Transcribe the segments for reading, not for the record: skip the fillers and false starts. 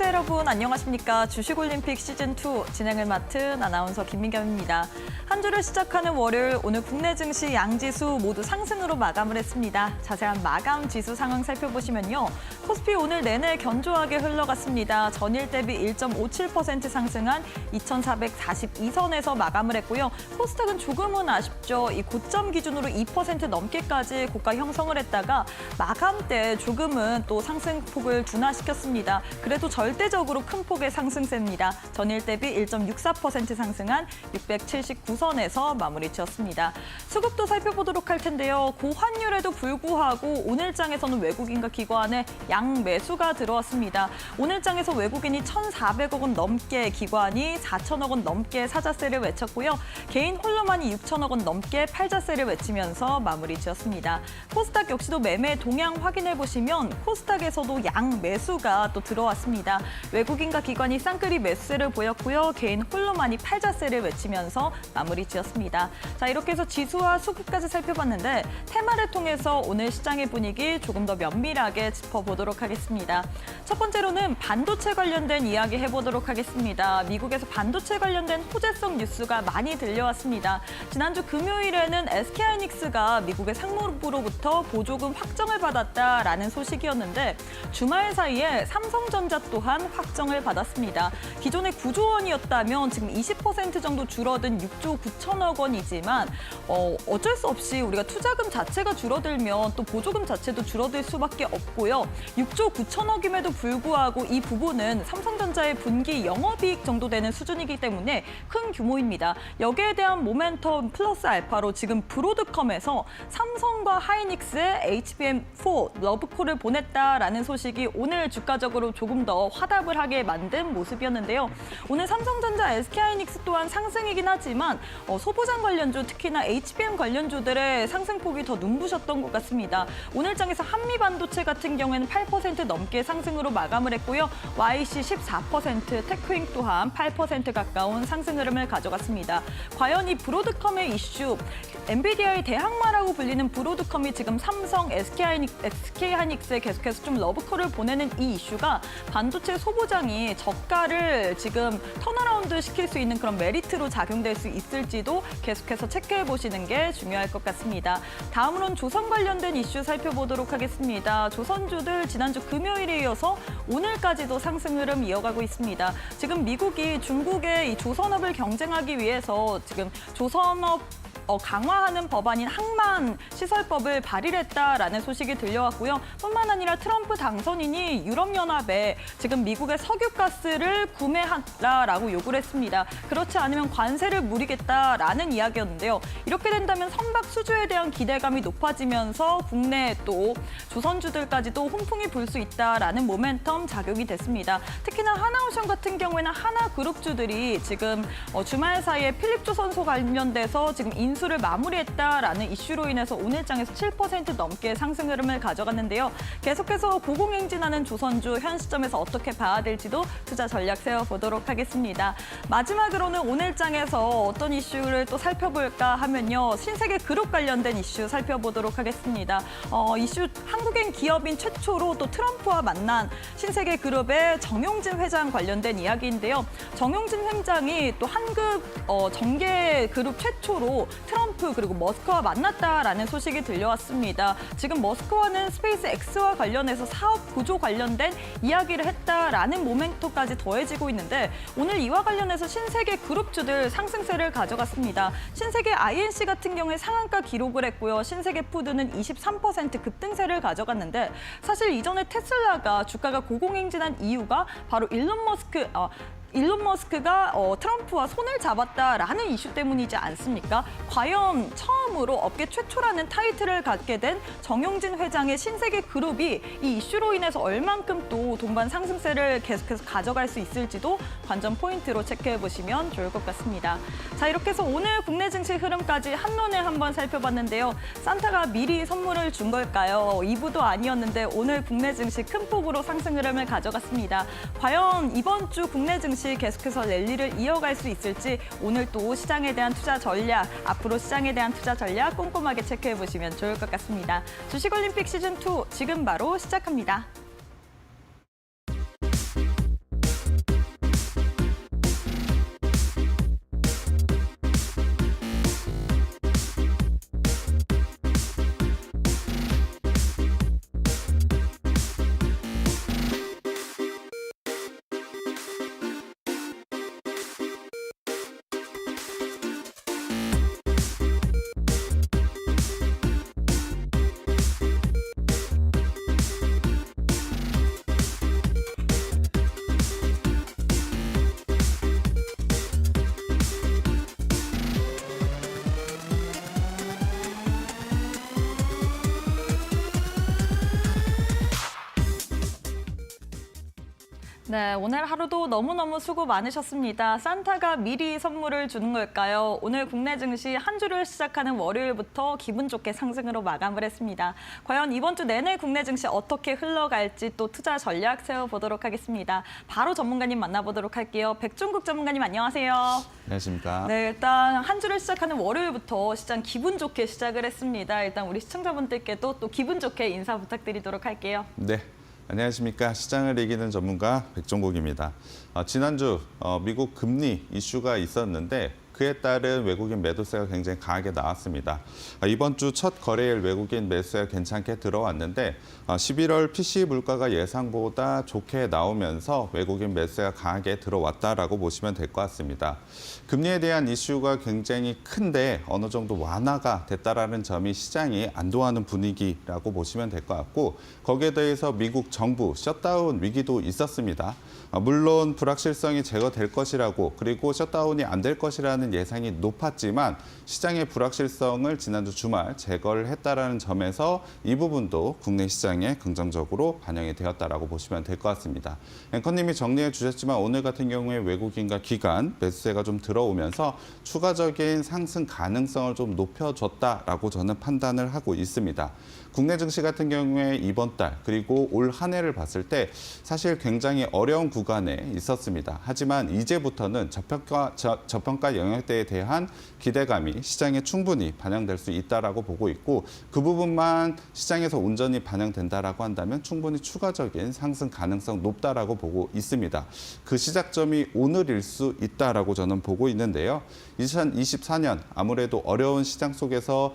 시청자 여러분 안녕하십니까. 주식올림픽 시즌2 진행을 맡은 아나운서 김민경입니다. 한 주를 시작하는 월요일 오늘 국내 증시 양지수 모두 상승으로 마감을 했습니다. 자세한 마감 지수 상황 살펴보시면요. 코스피 오늘 내내 견조하게 흘러갔습니다. 전일 대비 1.57% 상승한 2,442선에서 마감을 했고요. 코스닥은 조금은 아쉽죠. 이 고점 기준으로 2% 넘게까지 고가 형성을 했다가 마감 때 조금은 또 상승폭을 둔화시켰습니다. 그래도 절대적으로 큰 폭의 상승세입니다. 전일 대비 1.64% 상승한 679선에서 마무리 지었습니다. 수급도 살펴보도록 할 텐데요. 고환율에도 불구하고 오늘장에서는 외국인과 기관의 양매수가 들어왔습니다. 오늘장에서 외국인이 1,400억 원 넘게, 기관이 4천억 원 넘게 사자세를 외쳤고요. 개인 홀로만이 6천억 원 넘게 팔자세를 외치면서 마무리 지었습니다. 코스닥 역시도 매매 동향 확인해 보시면 코스닥에서도 양매수가 또 들어왔습니다. 외국인과 기관이 쌍끌이 매수세를 보였고요. 개인 홀로만이 팔자세를 외치면서 마무리 지었습니다. 자, 이렇게 해서 지수와 수급까지 살펴봤는데 테마를 통해서 오늘 시장의 분위기 조금 더 면밀하게 짚어보도록 하겠습니다. 첫 번째로는 반도체 관련된 이야기 해보도록 하겠습니다. 미국에서 반도체 관련된 호재성 뉴스가 많이 들려왔습니다. 지난주 금요일에는 SK하이닉스가 미국의 상무부로부터 보조금 확정을 받았다라는 소식이었는데 주말 사이에 삼성전자 또한 확정을 받았습니다. 기존에 9조 원이었다면 지금 20% 정도 줄어든 6조 9천억 원이지만 어쩔 수 없이 우리가 투자금 자체가 줄어들면 또 보조금 자체도 줄어들 수밖에 없고요. 6조 9천억임에도 불구하고 이 부분은 삼성전자의 분기 영업이익 정도 되는 수준이기 때문에 큰 규모입니다. 여기에 대한 모멘텀 플러스 알파로 지금 브로드컴에서 삼성과 하이닉스의 HBM4 러브콜을 보냈다라는 소식이 오늘 주가적으로 조금 더 화답을 하게 만든 모습이었는데요. 오늘 삼성전자, SK하이닉스 또한 상승이긴 하지만 소부장 관련주, 특히나 HBM 관련주들의 상승폭이 더 눈부셨던 것 같습니다. 오늘장에서 한미반도체 같은 경우에는 8% 넘게 상승으로 마감을 했고요. YC 14%, 테크윙 또한 8% 가까운 상승 흐름을 가져갔습니다. 과연 이 브로드컴의 이슈, 엔비디아의 대항마라고 불리는 브로드컴이 지금 삼성, SK하이닉스에 계속해서 좀 러브콜을 보내는 이 이슈가 반도체 소부장이 저가를 지금 턴어라운드 시킬 수 있는 그런 메리트로 작용될 수 있을지도 계속해서 체크해 보시는 게 중요할 것 같습니다. 다음으로는 조선 관련된 이슈 살펴보도록 하겠습니다. 조선주들 지난주 금요일에 이어서 오늘까지도 상승 흐름 이어가고 있습니다. 지금 미국이 중국의 이 조선업을 경쟁하기 위해서 지금 조선업 강화하는 법안인 항만 시설법을 발의했다라는 소식이 들려왔고요. 뿐만 아니라 트럼프 당선인이 유럽연합에 지금 미국의 석유가스를 구매하라라고 요구를 했습니다. 그렇지 않으면 관세를 물리겠다라는 이야기였는데요. 이렇게 된다면 선박 수주에 대한 기대감이 높아지면서 국내 또 조선주들까지도 훈풍이 불 수 있다라는 모멘텀 작용이 됐습니다. 특히나 하나오션 같은 경우에는 하나그룹주들이 지금 주말 사이에 필립조선소 관련돼서 지금 인수를 마무리했다라는 이슈로 인해서 오늘장에서 7% 넘게 상승 흐름을 가져갔는데요. 계속해서 고공행진하는 조선주 현 시점에서 어떻게 봐야 될지도 투자 전략 세워보도록 하겠습니다. 마지막으로는 오늘장에서 어떤 이슈를 또 살펴볼까 하면요. 신세계 그룹 관련된 이슈 살펴보도록 하겠습니다. 이슈 한국인 기업인 최초로 또 트럼프와 만난 신세계 그룹의 정용진 회장 관련된 이야기인데요. 정용진 회장이 또 한국 정계 그룹 최초로 트럼프 그리고 머스크와 만났다라는 소식이 들려왔습니다. 지금 머스크와는 스페이스 X와 관련해서 사업 구조 관련된 이야기를 했다라는 모멘토까지 더해지고 있는데 오늘 이와 관련해서 신세계 그룹주들 상승세를 가져갔습니다. 신세계 INC 같은 경우에 상한가 기록을 했고요. 신세계 푸드는 23% 급등세를 가져갔는데 사실 이전에 테슬라가 주가가 고공행진한 이유가 바로 일론 머스크가 트럼프와 손을 잡았다라는 이슈 때문이지 않습니까? 과연 처음으로 업계 최초라는 타이틀을 갖게 된 정용진 회장의 신세계 그룹이 이 이슈로 인해서 얼만큼 또 동반 상승세를 계속해서 가져갈 수 있을지도 관전 포인트로 체크해 보시면 좋을 것 같습니다. 자, 이렇게 해서 오늘 국내 증시 흐름까지 한눈에 한번 살펴봤는데요. 산타가 미리 선물을 준 걸까요? 2부도 아니었는데 오늘 국내 증시 큰 폭으로 상승 흐름을 가져갔습니다. 과연 이번 주 국내 증시 계속해서 랠리를 이어갈 수 있을지 오늘 또 시장에 대한 투자 전략, 앞으로 시장에 대한 투자 전략 꼼꼼하게 체크해 보시면 좋을 것 같습니다. 주식올림픽 시즌2 지금 바로 시작합니다. 네, 오늘 하루도 너무너무 수고 많으셨습니다. 산타가 미리 선물을 주는 걸까요? 오늘 국내 증시 한 주를 시작하는 월요일부터 기분 좋게 상승으로 마감을 했습니다. 과연 이번 주 내내 국내 증시 어떻게 흘러갈지 또 투자 전략 세워보도록 하겠습니다. 바로 전문가님 만나보도록 할게요. 백종국 전문가님 안녕하세요. 안녕하십니까. 네, 일단 한 주를 시작하는 월요일부터 시장 기분 좋게 시작을 했습니다. 일단 우리 시청자분들께도 또 기분 좋게 인사 부탁드리도록 할게요. 네. 안녕하십니까. 시장을 이기는 전문가 백종국입니다. 지난주 미국 금리 이슈가 있었는데 그에 따른 외국인 매도세가 굉장히 강하게 나왔습니다. 이번 주 첫 거래일 외국인 매수세가 괜찮게 들어왔는데 11월 PCE 물가가 예상보다 좋게 나오면서 외국인 매수세가 강하게 들어왔다라고 보시면 될 것 같습니다. 금리에 대한 이슈가 굉장히 큰데 어느 정도 완화가 됐다라는 점이 시장이 안도하는 분위기라고 보시면 될 것 같고 거기에 대해서 미국 정부 셧다운 위기도 있었습니다. 물론 불확실성이 제거될 것이라고 그리고 셧다운이 안 될 것이라는 예상이 높았지만 시장의 불확실성을 지난주 주말 제거를 했다라는 점에서 이 부분도 국내 시장에 긍정적으로 반영이 되었다라고 보시면 될 것 같습니다. 앵커님이 정리해 주셨지만 오늘 같은 경우에 외국인과 기관 매수세가 좀 들어오면서 추가적인 상승 가능성을 좀 높여줬다라고 저는 판단을 하고 있습니다. 국내 증시 같은 경우에 이번 달 그리고 올 한 해를 봤을 때 사실 굉장히 어려운 구간에 있었습니다. 하지만 이제부터는 저평가 영역대에 대한 기대감이 시장에 충분히 반영될 수 있다라고 보고 있고 그 부분만 시장에서 온전히 반영된다라고 한다면 충분히 추가적인 상승 가능성 높다라고 보고 있습니다. 그 시작점이 오늘일 수 있다라고 저는 보고 있는데요. 2024년 아무래도 어려운 시장 속에서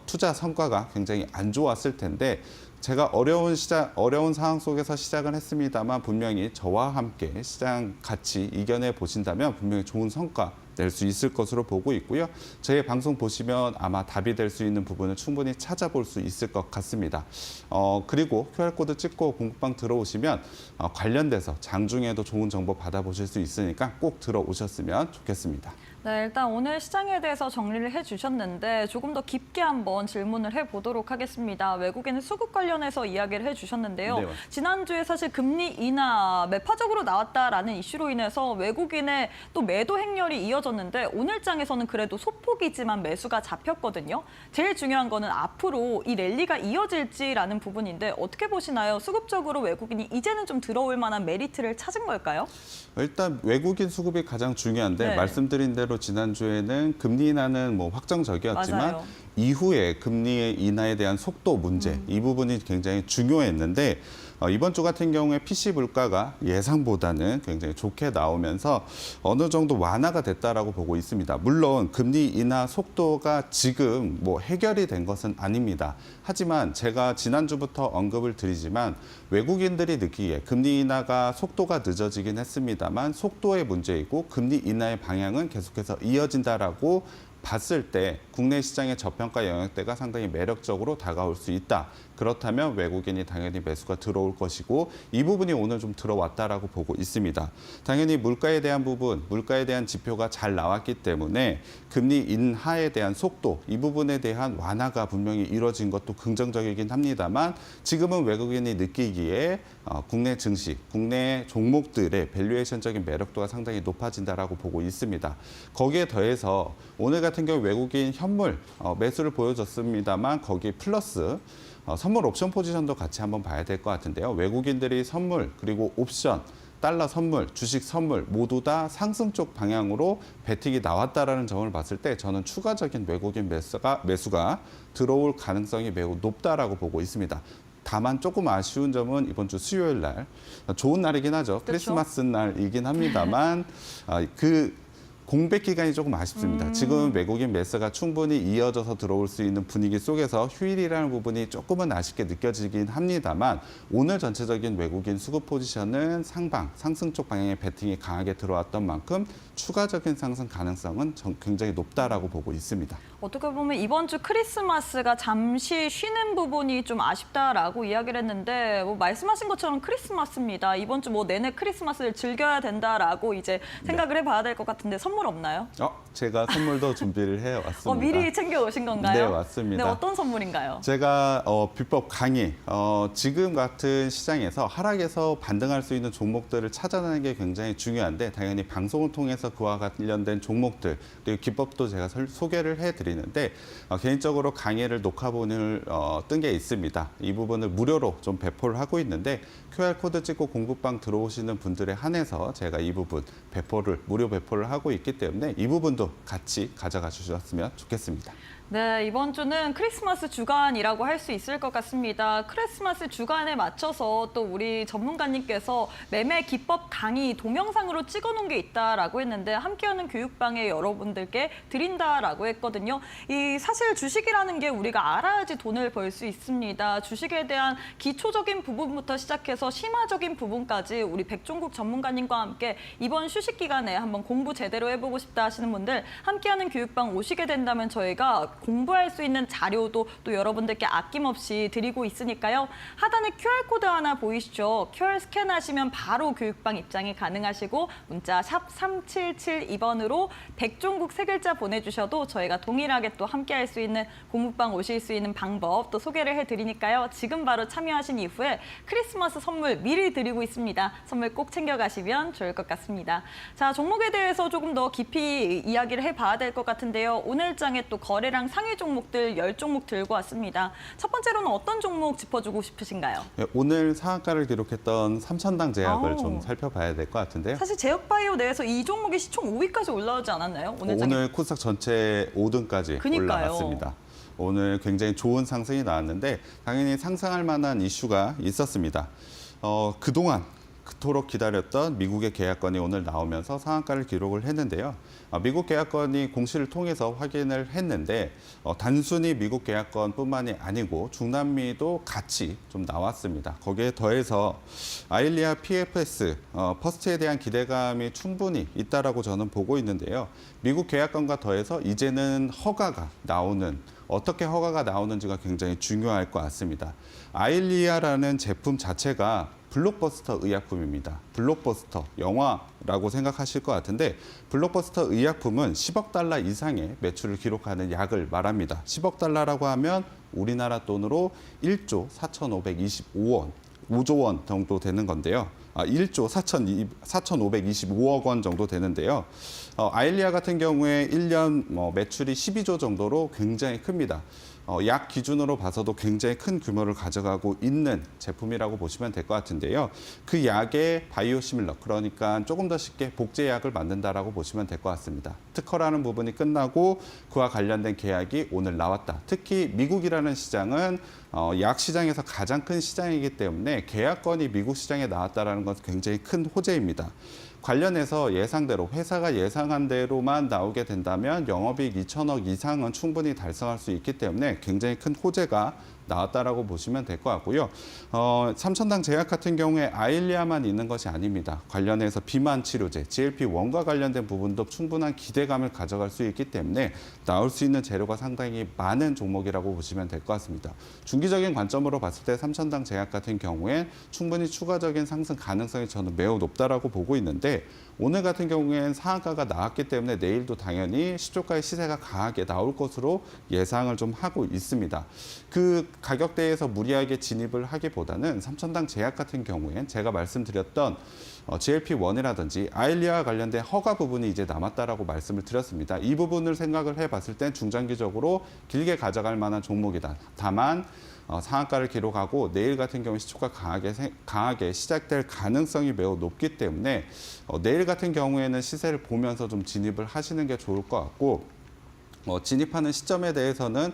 투자 성과가 굉장히 안 좋았을 텐데 제가 어려운 상황 속에서 시작을 했습니다만 분명히 저와 함께 시장 같이 이겨내 보신다면 분명히 좋은 성과 낼 수 있을 것으로 보고 있고요. 저희 방송 보시면 아마 답이 될 수 있는 부분을 충분히 찾아볼 수 있을 것 같습니다. 그리고 QR코드 찍고 공부방 들어오시면 관련돼서 장중에도 좋은 정보 받아보실 수 있으니까 꼭 들어오셨으면 좋겠습니다. 네, 일단 오늘 시장에 대해서 정리를 해주셨는데 조금 더 깊게 한번 질문을 해보도록 하겠습니다. 외국인 수급 관련해서 이야기를 해주셨는데요. 네, 지난주에 사실 금리 인하 매파적으로 나왔다라는 이슈로 인해서 외국인의 또 매도 행렬이 이어졌는데 오늘장에서는 그래도 소폭이지만 매수가 잡혔거든요. 제일 중요한 거는 앞으로 이 랠리가 이어질지라는 부분인데 어떻게 보시나요? 수급적으로 외국인이 이제는 좀 들어올 만한 메리트를 찾은 걸까요? 일단 외국인 수급이 가장 중요한데 네. 말씀드린 대로 지난주에는 금리 인하는 확정적이었지만 맞아요. 이후에 금리 인하에 대한 속도 문제 이 부분이 굉장히 중요했는데 이번 주 같은 경우에 PC 물가가 예상보다는 굉장히 좋게 나오면서 어느 정도 완화가 됐다라고 보고 있습니다. 물론 금리 인하 속도가 지금 해결이 된 것은 아닙니다. 하지만 제가 지난주부터 언급을 드리지만 외국인들이 느끼기에 금리 인하가 속도가 늦어지긴 했습니다만 속도의 문제이고 금리 인하의 방향은 계속해서 이어진다라고 봤을 때 국내 시장의 저평가 영역대가 상당히 매력적으로 다가올 수 있다. 그렇다면 외국인이 당연히 매수가 들어올 것이고 이 부분이 오늘 좀 들어왔다라고 보고 있습니다. 당연히 물가에 대한 부분, 물가에 대한 지표가 잘 나왔기 때문에 금리 인하에 대한 속도, 이 부분에 대한 완화가 분명히 이루어진 것도 긍정적이긴 합니다만 지금은 외국인이 느끼기에 국내 증시, 국내 종목들의 밸류에이션적인 매력도가 상당히 높아진다라고 보고 있습니다. 거기에 더해서 오늘 같은 경우 외국인 현물 매수를 보여줬습니다만 거기에 플러스 선물 옵션 포지션도 같이 한번 봐야 될 것 같은데요. 외국인들이 선물 그리고 옵션, 달러 선물, 주식 선물 모두 다 상승 쪽 방향으로 베팅이 나왔다라는 점을 봤을 때 저는 추가적인 외국인 매수가 들어올 가능성이 매우 높다라고 보고 있습니다. 다만 조금 아쉬운 점은 이번 주 수요일 날 좋은 날이긴 하죠. 그렇죠? 크리스마스 날이긴 합니다만 공백 기간이 조금 아쉽습니다. 지금 외국인 매수가 충분히 이어져서 들어올 수 있는 분위기 속에서 휴일이라는 부분이 조금은 아쉽게 느껴지긴 합니다만 오늘 전체적인 외국인 수급 포지션은 상승 쪽 방향의 베팅이 강하게 들어왔던 만큼 추가적인 상승 가능성은 굉장히 높다라고 보고 있습니다. 어떻게 보면 이번 주 크리스마스가 잠시 쉬는 부분이 좀 아쉽다라고 이야기를 했는데 뭐 말씀하신 것처럼 크리스마스입니다. 이번 주 뭐 내내 크리스마스를 즐겨야 된다라고 이제 생각을 해봐야 될 것 같은데 선물 없나요? 제가 선물도 준비를 해왔습니다. 미리 챙겨 오신 건가요? 네, 맞습니다. 네, 어떤 선물인가요? 제가 비법 강의, 지금 같은 시장에서 하락에서 반등할 수 있는 종목들을 찾아내는 게 굉장히 중요한데 당연히 방송을 통해서 그와 관련된 종목들 그리고 기법도 제가 소개를 해드리는데 개인적으로 강의를 녹화본을 뜬 게 있습니다. 이 부분을 무료로 좀 배포를 하고 있는데 QR코드 찍고 공부방 들어오시는 분들에 한해서 제가 이 부분 무료 배포를 하고 있기 때문에 이 부분도 같이 가져가 주셨으면 좋겠습니다. 네, 이번 주는 크리스마스 주간이라고 할 수 있을 것 같습니다. 크리스마스 주간에 맞춰서 또 우리 전문가님께서 매매 기법 강의 동영상으로 찍어놓은 게 있다라고 했는데 함께하는 교육방에 여러분들께 드린다라고 했거든요. 사실 주식이라는 게 우리가 알아야지 돈을 벌 수 있습니다. 주식에 대한 기초적인 부분부터 시작해서 심화적인 부분까지 우리 백종국 전문가님과 함께 이번 휴식 기간에 한번 공부 제대로 해보고 싶다 하시는 분들 함께하는 교육방 오시게 된다면 저희가 공부할 수 있는 자료도 또 여러분들께 아낌없이 드리고 있으니까요. 하단에 QR코드 하나 보이시죠? QR 스캔하시면 바로 교육방 입장이 가능하시고 문자 샵 3772번으로 백종국 세 글자 보내주셔도 저희가 동일하게 또 함께할 수 있는 공부방 오실 수 있는 방법 또 소개를 해드리니까요. 지금 바로 참여하신 이후에 크리스마스 선물 미리 드리고 있습니다. 선물 꼭 챙겨가시면 좋을 것 같습니다. 자, 종목에 대해서 조금 더 깊이 이야기를 해봐야 될 것 같은데요. 오늘 장에 또 거래량 상위 종목들 10종목 들고 왔습니다. 첫 번째로는 어떤 종목 짚어주고 싶으신가요? 네, 오늘 상한가를 기록했던 삼천당 제약을 좀 살펴봐야 될 것 같은데요. 사실 제약바이오 내에서 이 종목이 시총 5위까지 올라오지 않았나요? 오늘 코스닥 전체 5등까지 올라갔습니다. 오늘 굉장히 좋은 상승이 나왔는데 당연히 상승할 만한 이슈가 있었습니다. 그동안 그토록 기다렸던 미국의 계약건이 오늘 나오면서 상한가를 기록을 했는데요. 미국 계약건이 공시를 통해서 확인을 했는데 단순히 미국 계약건뿐만이 아니고 중남미도 같이 좀 나왔습니다. 거기에 더해서 아일리아 PFS, 퍼스트에 대한 기대감이 충분히 있다라고 저는 보고 있는데요. 미국 계약건과 더해서 이제는 허가가 나오는 어떻게 허가가 나오는지가 굉장히 중요할 것 같습니다. 아일리아라는 제품 자체가 블록버스터 의약품입니다. 블록버스터, 영화라고 생각하실 것 같은데 블록버스터 의약품은 10억 달러 이상의 매출을 기록하는 약을 말합니다. 10억 달러라고 하면 우리나라 돈으로 1조 4,525원, 5조 원 정도 되는 건데요. 1조 4,525억 원 정도 되는데요. 아일리아 같은 경우에 1년 매출이 12조 정도로 굉장히 큽니다. 약 기준으로 봐서도 굉장히 큰 규모를 가져가고 있는 제품이라고 보시면 될 것 같은데요. 그 약의 바이오시밀러, 그러니까 조금 더 쉽게 복제약을 만든다라고 보시면 될 것 같습니다. 특허라는 부분이 끝나고 그와 관련된 계약이 오늘 나왔다. 특히 미국이라는 시장은 약 시장에서 가장 큰 시장이기 때문에 계약건이 미국 시장에 나왔다는 건 굉장히 큰 호재입니다. 관련해서 예상대로 회사가 예상한 대로만 나오게 된다면 영업이익 2천억 이상은 충분히 달성할 수 있기 때문에 굉장히 큰 호재가 나왔다라고 보시면 될 것 같고요. 삼천당 제약 같은 경우에 아일리아만 있는 것이 아닙니다. 관련해서 비만 치료제, GLP-1과 관련된 부분도 충분한 기대감을 가져갈 수 있기 때문에 나올 수 있는 재료가 상당히 많은 종목이라고 보시면 될 것 같습니다. 중기적인 관점으로 봤을 때 삼천당 제약 같은 경우엔 충분히 추가적인 상승 가능성이 저는 매우 높다라고 보고 있는데 오늘 같은 경우엔 상한가가 나왔기 때문에 내일도 당연히 시초가의 시세가 강하게 나올 것으로 예상을 좀 하고 있습니다. 그 가격대에서 무리하게 진입을 하기보다는 삼천당 제약 같은 경우엔 제가 말씀드렸던 GLP-1이라든지 아일리아와 관련된 허가 부분이 이제 남았다라고 말씀을 드렸습니다. 이 부분을 생각을 해봤을 땐 중장기적으로 길게 가져갈 만한 종목이다. 다만 상한가를 기록하고 내일 같은 경우 시초가 강하게 시작될 가능성이 매우 높기 때문에 내일 같은 경우에는 시세를 보면서 좀 진입을 하시는 게 좋을 것 같고 진입하는 시점에 대해서는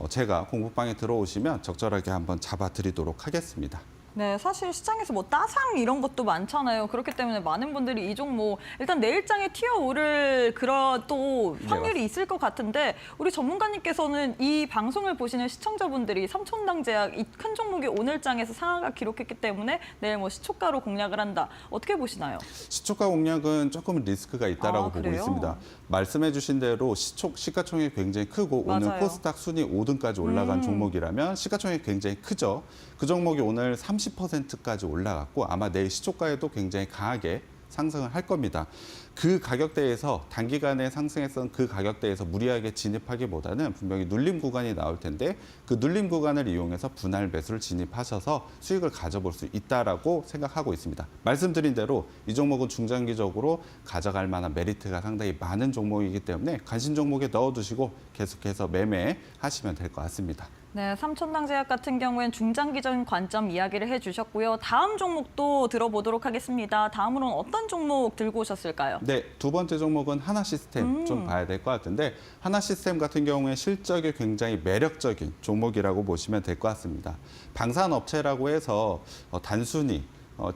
제가 공부방에 들어오시면 적절하게 한번 잡아드리도록 하겠습니다. 네, 사실 시장에서 뭐 따상 이런 것도 많잖아요. 그렇기 때문에 많은 분들이 이 종목 일단 내일장에 튀어오를 그런 또 확률이 있을 것 같은데 우리 전문가님께서는 이 방송을 보시는 시청자분들이 삼천당제약 이 큰 종목이 오늘장에서 상한가 기록했기 때문에 내일 뭐 시초가로 공략을 한다. 어떻게 보시나요? 시초가 공략은 조금 리스크가 있다라고 보고 그래요? 있습니다. 말씀해 주신 대로 시가총액이 굉장히 크고 오늘 맞아요. 코스닥 순위 5등까지 올라간 종목이라면 시가총액이 굉장히 크죠. 그 종목이 오늘 30%까지 올라갔고 아마 내일 시초가에도 굉장히 강하게 상승을 할 겁니다. 그 가격대에서 단기간에 상승했던 그 가격대에서 무리하게 진입하기보다는 분명히 눌림 구간이 나올 텐데 그 눌림 구간을 이용해서 분할 매수를 진입하셔서 수익을 가져볼 수 있다라고 생각하고 있습니다. 말씀드린 대로 이 종목은 중장기적으로 가져갈 만한 메리트가 상당히 많은 종목이기 때문에 관심 종목에 넣어두시고 계속해서 매매하시면 될 것 같습니다. 네, 삼천당제약 같은 경우엔 중장기적인 관점 이야기를 해주셨고요. 다음 종목도 들어보도록 하겠습니다. 다음으로는 어떤 종목 들고 오셨을까요? 네, 두 번째 종목은 하나시스템 좀 봐야 될 것 같은데 하나시스템 같은 경우에 실적이 굉장히 매력적인 종목이라고 보시면 될 것 같습니다. 방산업체라고 해서 단순히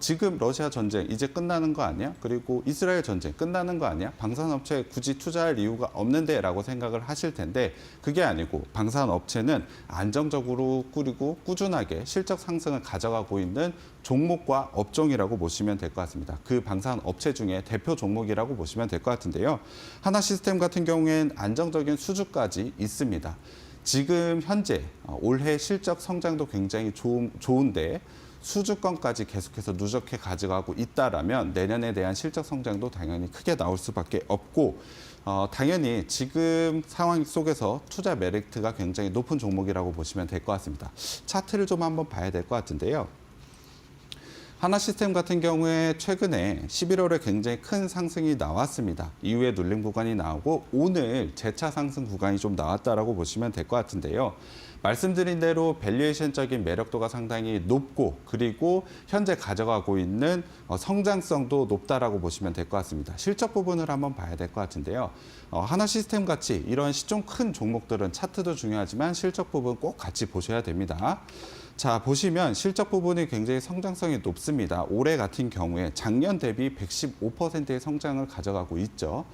지금 러시아 전쟁 이제 끝나는 거 아니야? 그리고 이스라엘 전쟁 끝나는 거 아니야? 방산업체에 굳이 투자할 이유가 없는데 라고 생각을 하실 텐데 그게 아니고 방산업체는 안정적으로 꾸리고 꾸준하게 실적 상승을 가져가고 있는 종목과 업종이라고 보시면 될 것 같습니다. 그 방산업체 중에 대표 종목이라고 보시면 될 것 같은데요. 하나시스템 같은 경우에는 안정적인 수주까지 있습니다. 지금 현재 올해 실적 성장도 굉장히 좋은데 수주권까지 계속해서 누적해 가져가고 있다라면 내년에 대한 실적 성장도 당연히 크게 나올 수밖에 없고 당연히 지금 상황 속에서 투자 메리트가 굉장히 높은 종목이라고 보시면 될 것 같습니다. 차트를 좀 한번 봐야 될 것 같은데요. 하나시스템 같은 경우에 최근에 11월에 굉장히 큰 상승이 나왔습니다. 이후에 눌림 구간이 나오고 오늘 재차 상승 구간이 좀 나왔다라고 보시면 될 것 같은데요. 말씀드린 대로 밸류에이션적인 매력도가 상당히 높고 그리고 현재 가져가고 있는 성장성도 높다라고 보시면 될 것 같습니다. 실적 부분을 한번 봐야 될 것 같은데요. 하나시스템 같이 이런 시총 큰 종목들은 차트도 중요하지만 실적 부분 꼭 같이 보셔야 됩니다. 자, 보시면 실적 부분이 굉장히 성장성이 높습니다. 올해 같은 경우에 작년 대비 115%의 성장을 가져가고 있죠.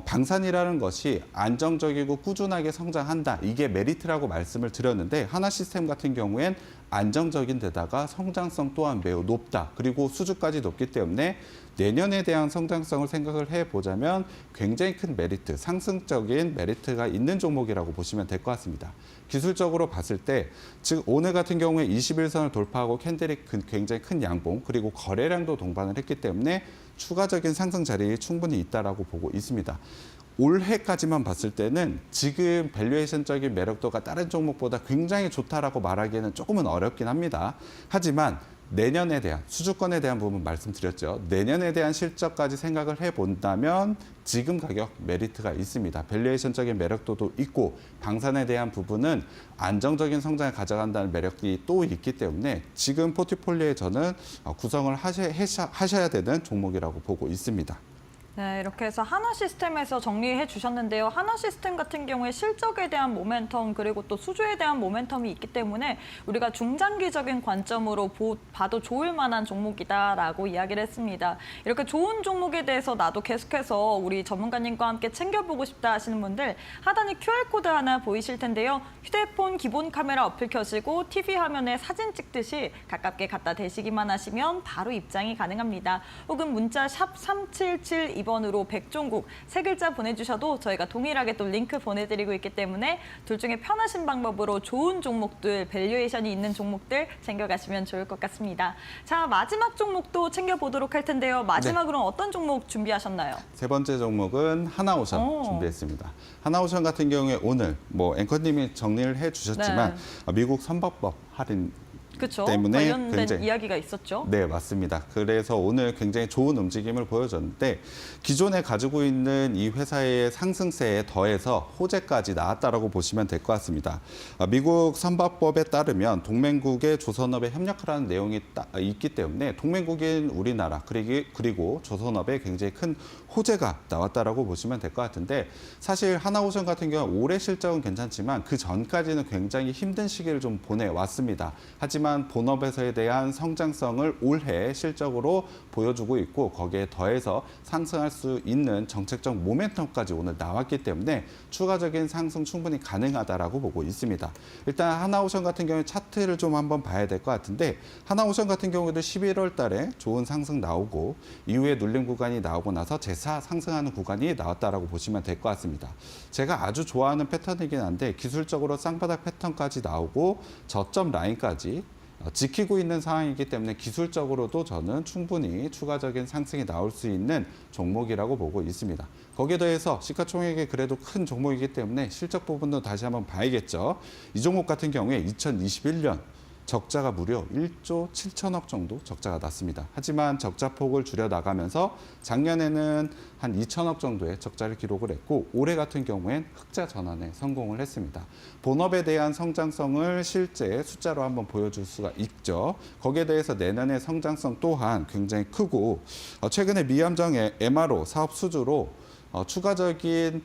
방산이라는 것이 안정적이고 꾸준하게 성장한다. 이게 메리트라고 말씀을 드렸는데 하나시스템 같은 경우엔 안정적인 데다가 성장성 또한 매우 높다. 그리고 수주까지 높기 때문에 내년에 대한 성장성을 생각을 해보자면 굉장히 큰 메리트, 상승적인 메리트가 있는 종목이라고 보시면 될 것 같습니다. 기술적으로 봤을 때, 즉 오늘 같은 경우에 21선을 돌파하고 캔들이 굉장히 큰 양봉, 그리고 거래량도 동반을 했기 때문에 추가적인 상승 자리에 충분히 있다라고 보고 있습니다. 올해까지만 봤을 때는 지금 밸류에이션적인 매력도가 다른 종목보다 굉장히 좋다라고 말하기에는 조금은 어렵긴 합니다. 하지만 내년에 대한 수주권에 대한 부분 말씀드렸죠. 내년에 대한 실적까지 생각을 해본다면 지금 가격 메리트가 있습니다. 밸류에이션적인 매력도도 있고 방산에 대한 부분은 안정적인 성장을 가져간다는 매력이 또 있기 때문에 지금 포트폴리오에 저는 구성을 하셔야 되는 종목이라고 보고 있습니다. 네, 이렇게 해서 하나시스템에서 정리해 주셨는데요. 하나시스템 같은 경우에 실적에 대한 모멘텀 그리고 또 수주에 대한 모멘텀이 있기 때문에 우리가 중장기적인 관점으로 봐도 좋을 만한 종목이다라고 이야기를 했습니다. 이렇게 좋은 종목에 대해서 나도 계속해서 우리 전문가님과 함께 챙겨보고 싶다 하시는 분들 하단에 QR코드 하나 보이실 텐데요. 휴대폰 기본 카메라 어플 켜시고 TV 화면에 사진 찍듯이 가깝게 갖다 대시기만 하시면 바로 입장이 가능합니다. 혹은 문자 샵 3772번으로 백종국 세 글자 보내주셔도 저희가 동일하게 또 링크 보내드리고 있기 때문에 둘 중에 편하신 방법으로 좋은 종목들, 밸류에이션이 있는 종목들 챙겨가시면 좋을 것 같습니다. 자, 마지막 종목도 챙겨보도록 할 텐데요. 마지막으로는 어떤 종목 준비하셨나요? 세 번째 종목은 하나오션 준비했습니다. 하나오션 같은 경우에 오늘 앵커님이 정리를 해주셨지만 미국 선박법 할인 그렇죠. 때문에 관련된 굉장히 이야기가 있었죠. 네, 맞습니다. 그래서 오늘 굉장히 좋은 움직임을 보여줬는데 기존에 가지고 있는 이 회사의 상승세에 더해서 호재까지 나왔다라고 보시면 될 것 같습니다. 미국 선박법에 따르면 동맹국의 조선업에 협력하라는 내용이 있기 때문에 동맹국인 우리나라 그리고 조선업에 굉장히 큰 호재가 나왔다라고 보시면 될 것 같은데 사실 하나오션 같은 경우 올해 실적은 괜찮지만 그 전까지는 굉장히 힘든 시기를 좀 보내왔습니다. 하지만 하지만 본업에서에 대한 성장성을 올해 실적으로 보여주고 있고 거기에 더해서 상승할 수 있는 정책적 모멘텀까지 오늘 나왔기 때문에 추가적인 상승 충분히 가능하다라고 보고 있습니다. 일단 하나오션 같은 경우에 차트를 좀 한번 봐야 될 것 같은데 하나오션 같은 경우에도 11월 달에 좋은 상승 나오고 이후에 눌림 구간이 나오고 나서 재차 상승하는 구간이 나왔다라고 보시면 될 것 같습니다. 제가 아주 좋아하는 패턴이긴 한데 기술적으로 쌍바닥 패턴까지 나오고 저점 라인까지 지키고 있는 상황이기 때문에 기술적으로도 저는 충분히 추가적인 상승이 나올 수 있는 종목이라고 보고 있습니다. 거기에 더해서 시가총액이 그래도 큰 종목이기 때문에 실적 부분도 다시 한번 봐야겠죠. 이 종목 같은 경우에 2021년 적자가 무려 1조 7천억 정도 적자가 났습니다. 하지만 적자 폭을 줄여나가면서 작년에는 한 2천억 정도의 적자를 기록을 했고 올해 같은 경우엔 흑자 전환에 성공을 했습니다. 본업에 대한 성장성을 실제 숫자로 한번 보여줄 수가 있죠. 거기에 대해서 내년의 성장성 또한 굉장히 크고 최근에 미함정의 MRO 사업 수주로 추가적인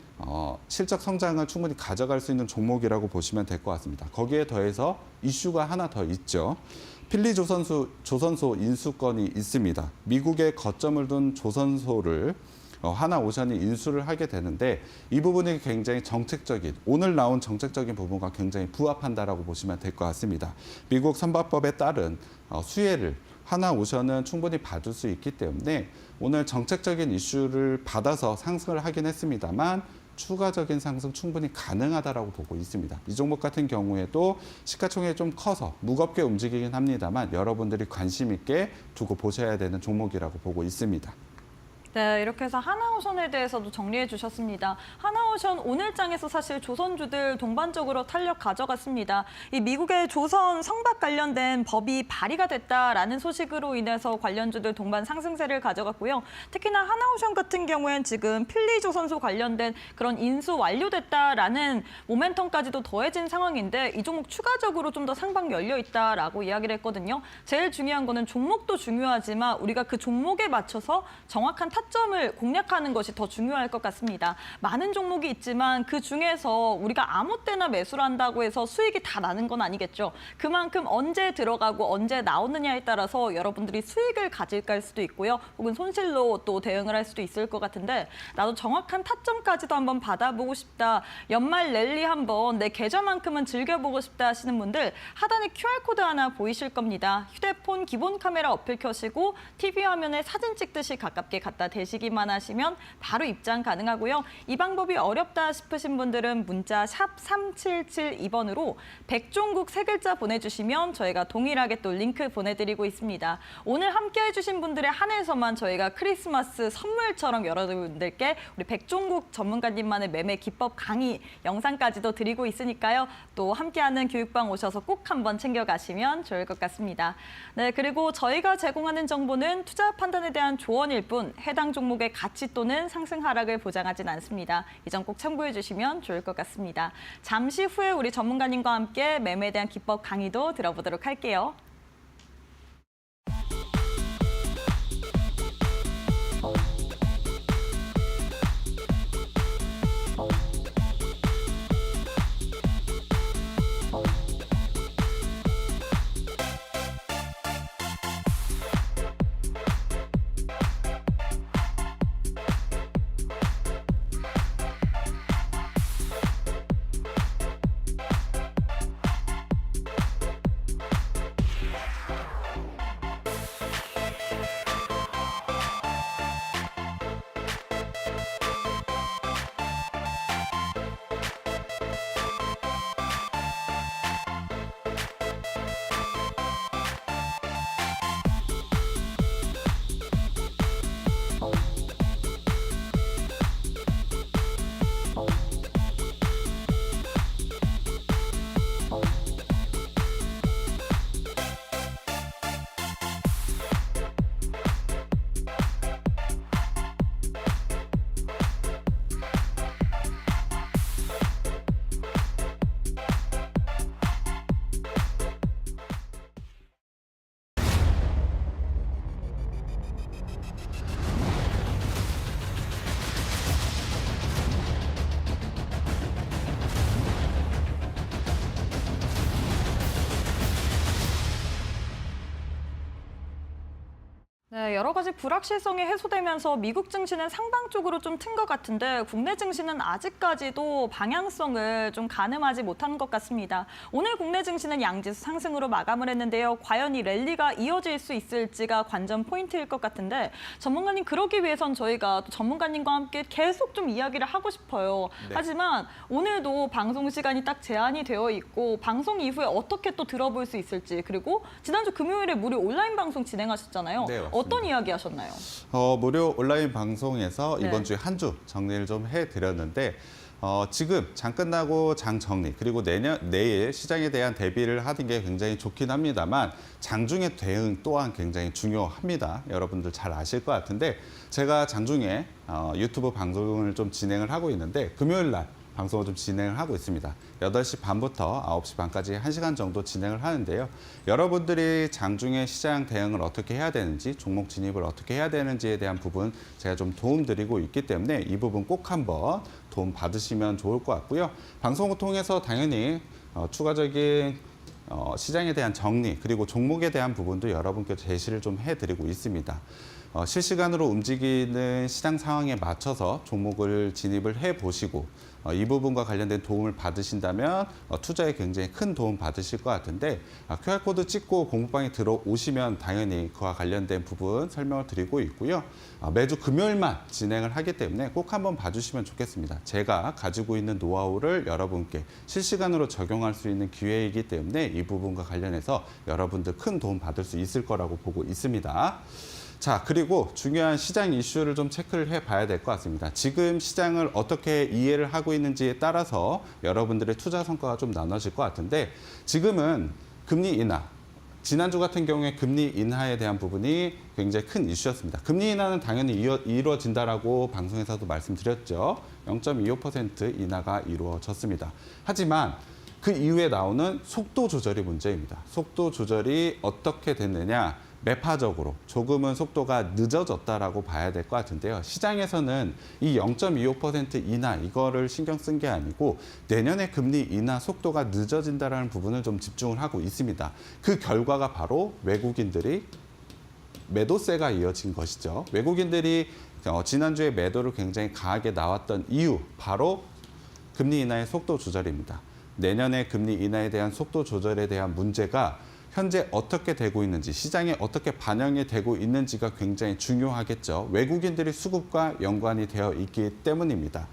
실적 성장을 충분히 가져갈 수 있는 종목이라고 보시면 될 것 같습니다. 거기에 더해서 이슈가 하나 더 있죠. 필리 조선소 인수건이 있습니다. 미국에 거점을 둔 조선소를 하나오션이 인수를 하게 되는데 이 부분이 굉장히 정책적인 오늘 나온 정책적인 부분과 굉장히 부합한다라고 보시면 될 것 같습니다. 미국 선박법에 따른 수혜를 하나오션은 충분히 받을 수 있기 때문에 오늘 정책적인 이슈를 받아서 상승을 하긴 했습니다만 추가적인 상승 충분히 가능하다라고 보고 있습니다. 이 종목 같은 경우에도 시가총액이 좀 커서 무겁게 움직이긴 합니다만 여러분들이 관심 있게 두고 보셔야 되는 종목이라고 보고 있습니다. 네, 이렇게 해서 하나오션에 대해서도 정리해 주셨습니다. 하나오션 오늘장에서 사실 조선주들 동반적으로 탄력 가져갔습니다. 이 미국의 조선 성박 관련된 법이 발의가 됐다라는 소식으로 인해서 관련주들 동반 상승세를 가져갔고요. 특히나 하나오션 같은 경우엔 지금 필리조선소 관련된 그런 인수 완료됐다라는 모멘텀까지도 더해진 상황인데 이 종목 추가적으로 좀 더 상방 열려 있다라고 이야기를 했거든요. 제일 중요한 거는 종목도 중요하지만 우리가 그 종목에 맞춰서 정확한 타점을 공략하는 것이 더 중요할 것 같습니다. 많은 종목이 있지만 그 중에서 우리가 아무 때나 매수를 한다고 해서 수익이 다 나는 건 아니겠죠. 그만큼 언제 들어가고 언제 나오느냐에 따라서 여러분들이 수익을 가질 수도 있고요. 혹은 손실로 또 대응을 할 수도 있을 것 같은데 나도 정확한 타점까지도 한번 받아보고 싶다. 연말 랠리 한번 내 계좌만큼은 즐겨보고 싶다 하시는 분들 하단에 QR코드 하나 보이실 겁니다. 휴대폰 기본 카메라 어플 켜시고 TV 화면에 사진 찍듯이 가깝게 갖다 대시기만 하시면 바로 입장 가능하고요. 이 방법이 어렵다 싶으신 분들은 문자 샵 3772번으로 백종국 세 글자 보내주시면 저희가 동일하게 또 링크 보내드리고 있습니다. 오늘 함께 해주신 분들에 한해서만 저희가 크리스마스 선물처럼 여러분들께 우리 백종국 전문가님만의 매매 기법 강의 영상까지도 드리고 있으니까요. 또 함께하는 교육방 오셔서 꼭 한번 챙겨가시면 좋을 것 같습니다. 네, 그리고 저희가 제공하는 정보는 투자 판단에 대한 조언일 뿐 해당 종목의 가치 또는 상승 하락을 보장하진 않습니다. 이 점 꼭 참고해 주시면 좋을 것 같습니다. 잠시 후에 우리 전문가님과 함께 매매에 대한 기법 강의도 들어보도록 할게요. 여러 가지 불확실성이 해소되면서 미국 증시는 상방 쪽으로 좀 튼 것 같은데 국내 증시는 아직까지도 방향성을 좀 가늠하지 못한 것 같습니다. 오늘 국내 증시는 양지수 상승으로 마감을 했는데요. 과연 이 랠리가 이어질 수 있을지가 관전 포인트일 것 같은데 전문가님 그러기 위해선 저희가 또 전문가님과 함께 계속 좀 이야기를 하고 싶어요. 네. 하지만 오늘도 방송 시간이 딱 제한이 되어 있고 방송 이후에 어떻게 또 들어볼 수 있을지 그리고 지난주 금요일에 무료 온라인 방송 진행하셨잖아요. 네, 맞습니다. 어떤 이야기 하셨나요? 무료 온라인 방송에서 네. 이번 주에 한 주 정리를 좀 해드렸는데 지금 장 끝나고 장 정리 그리고 내일 시장에 대한 대비를 하는 게 굉장히 좋긴 합니다만 장중의 대응 또한 굉장히 중요합니다. 여러분들 잘 아실 것 같은데 제가 장중에 유튜브 방송을 좀 진행을 하고 있는데 금요일 날 방송을 좀 진행을 하고 있습니다. 8시 반부터 9시 반까지 1시간 정도 진행을 하는데요. 여러분들이 장중에 시장 대응을 어떻게 해야 되는지, 종목 진입을 어떻게 해야 되는지에 대한 부분 제가 좀 도움드리고 있기 때문에 이 부분 꼭 한번 도움 받으시면 좋을 것 같고요. 방송을 통해서 당연히 추가적인 시장에 대한 정리 그리고 종목에 대한 부분도 여러분께 제시를 좀 해드리고 있습니다. 실시간으로 움직이는 시장 상황에 맞춰서 종목을 진입을 해보시고 이 부분과 관련된 도움을 받으신다면 투자에 굉장히 큰 도움 받으실 것 같은데 QR코드 찍고 공부방에 들어오시면 당연히 그와 관련된 부분 설명을 드리고 있고요. 매주 금요일만 진행을 하기 때문에 꼭 한번 봐주시면 좋겠습니다. 제가 가지고 있는 노하우를 여러분께 실시간으로 적용할 수 있는 기회이기 때문에 이 부분과 관련해서 여러분들 큰 도움 받을 수 있을 거라고 보고 있습니다. 자, 그리고 중요한 시장 이슈를 좀 체크를 해봐야 될 것 같습니다. 지금 시장을 어떻게 이해를 하고 있는지에 따라서 여러분들의 투자 성과가 좀 나눠질 것 같은데 지금은 금리 인하, 지난주 같은 경우에 금리 인하에 대한 부분이 굉장히 큰 이슈였습니다. 금리 인하는 당연히 이루어진다라고 방송에서도 말씀드렸죠. 0.25% 인하가 이루어졌습니다. 하지만 그 이후에 나오는 속도 조절이 문제입니다. 속도 조절이 어떻게 됐느냐? 매파적으로 조금은 속도가 늦어졌다라고 봐야 될 것 같은데요. 시장에서는 이 0.25% 인하 이거를 신경 쓴 게 아니고 내년에 금리 인하 속도가 늦어진다라는 부분을 좀 집중을 하고 있습니다. 그 결과가 바로 외국인들이 매도세가 이어진 것이죠. 외국인들이 지난주에 매도를 굉장히 강하게 나왔던 이유 바로 금리 인하의 속도 조절입니다. 내년에 금리 인하에 대한 속도 조절에 대한 문제가 현재 어떻게 되고 있는지, 시장에 어떻게 반영이 되고 있는지가 굉장히 중요하겠죠. 외국인들이 수급과 연관이 되어 있기 때문입니다.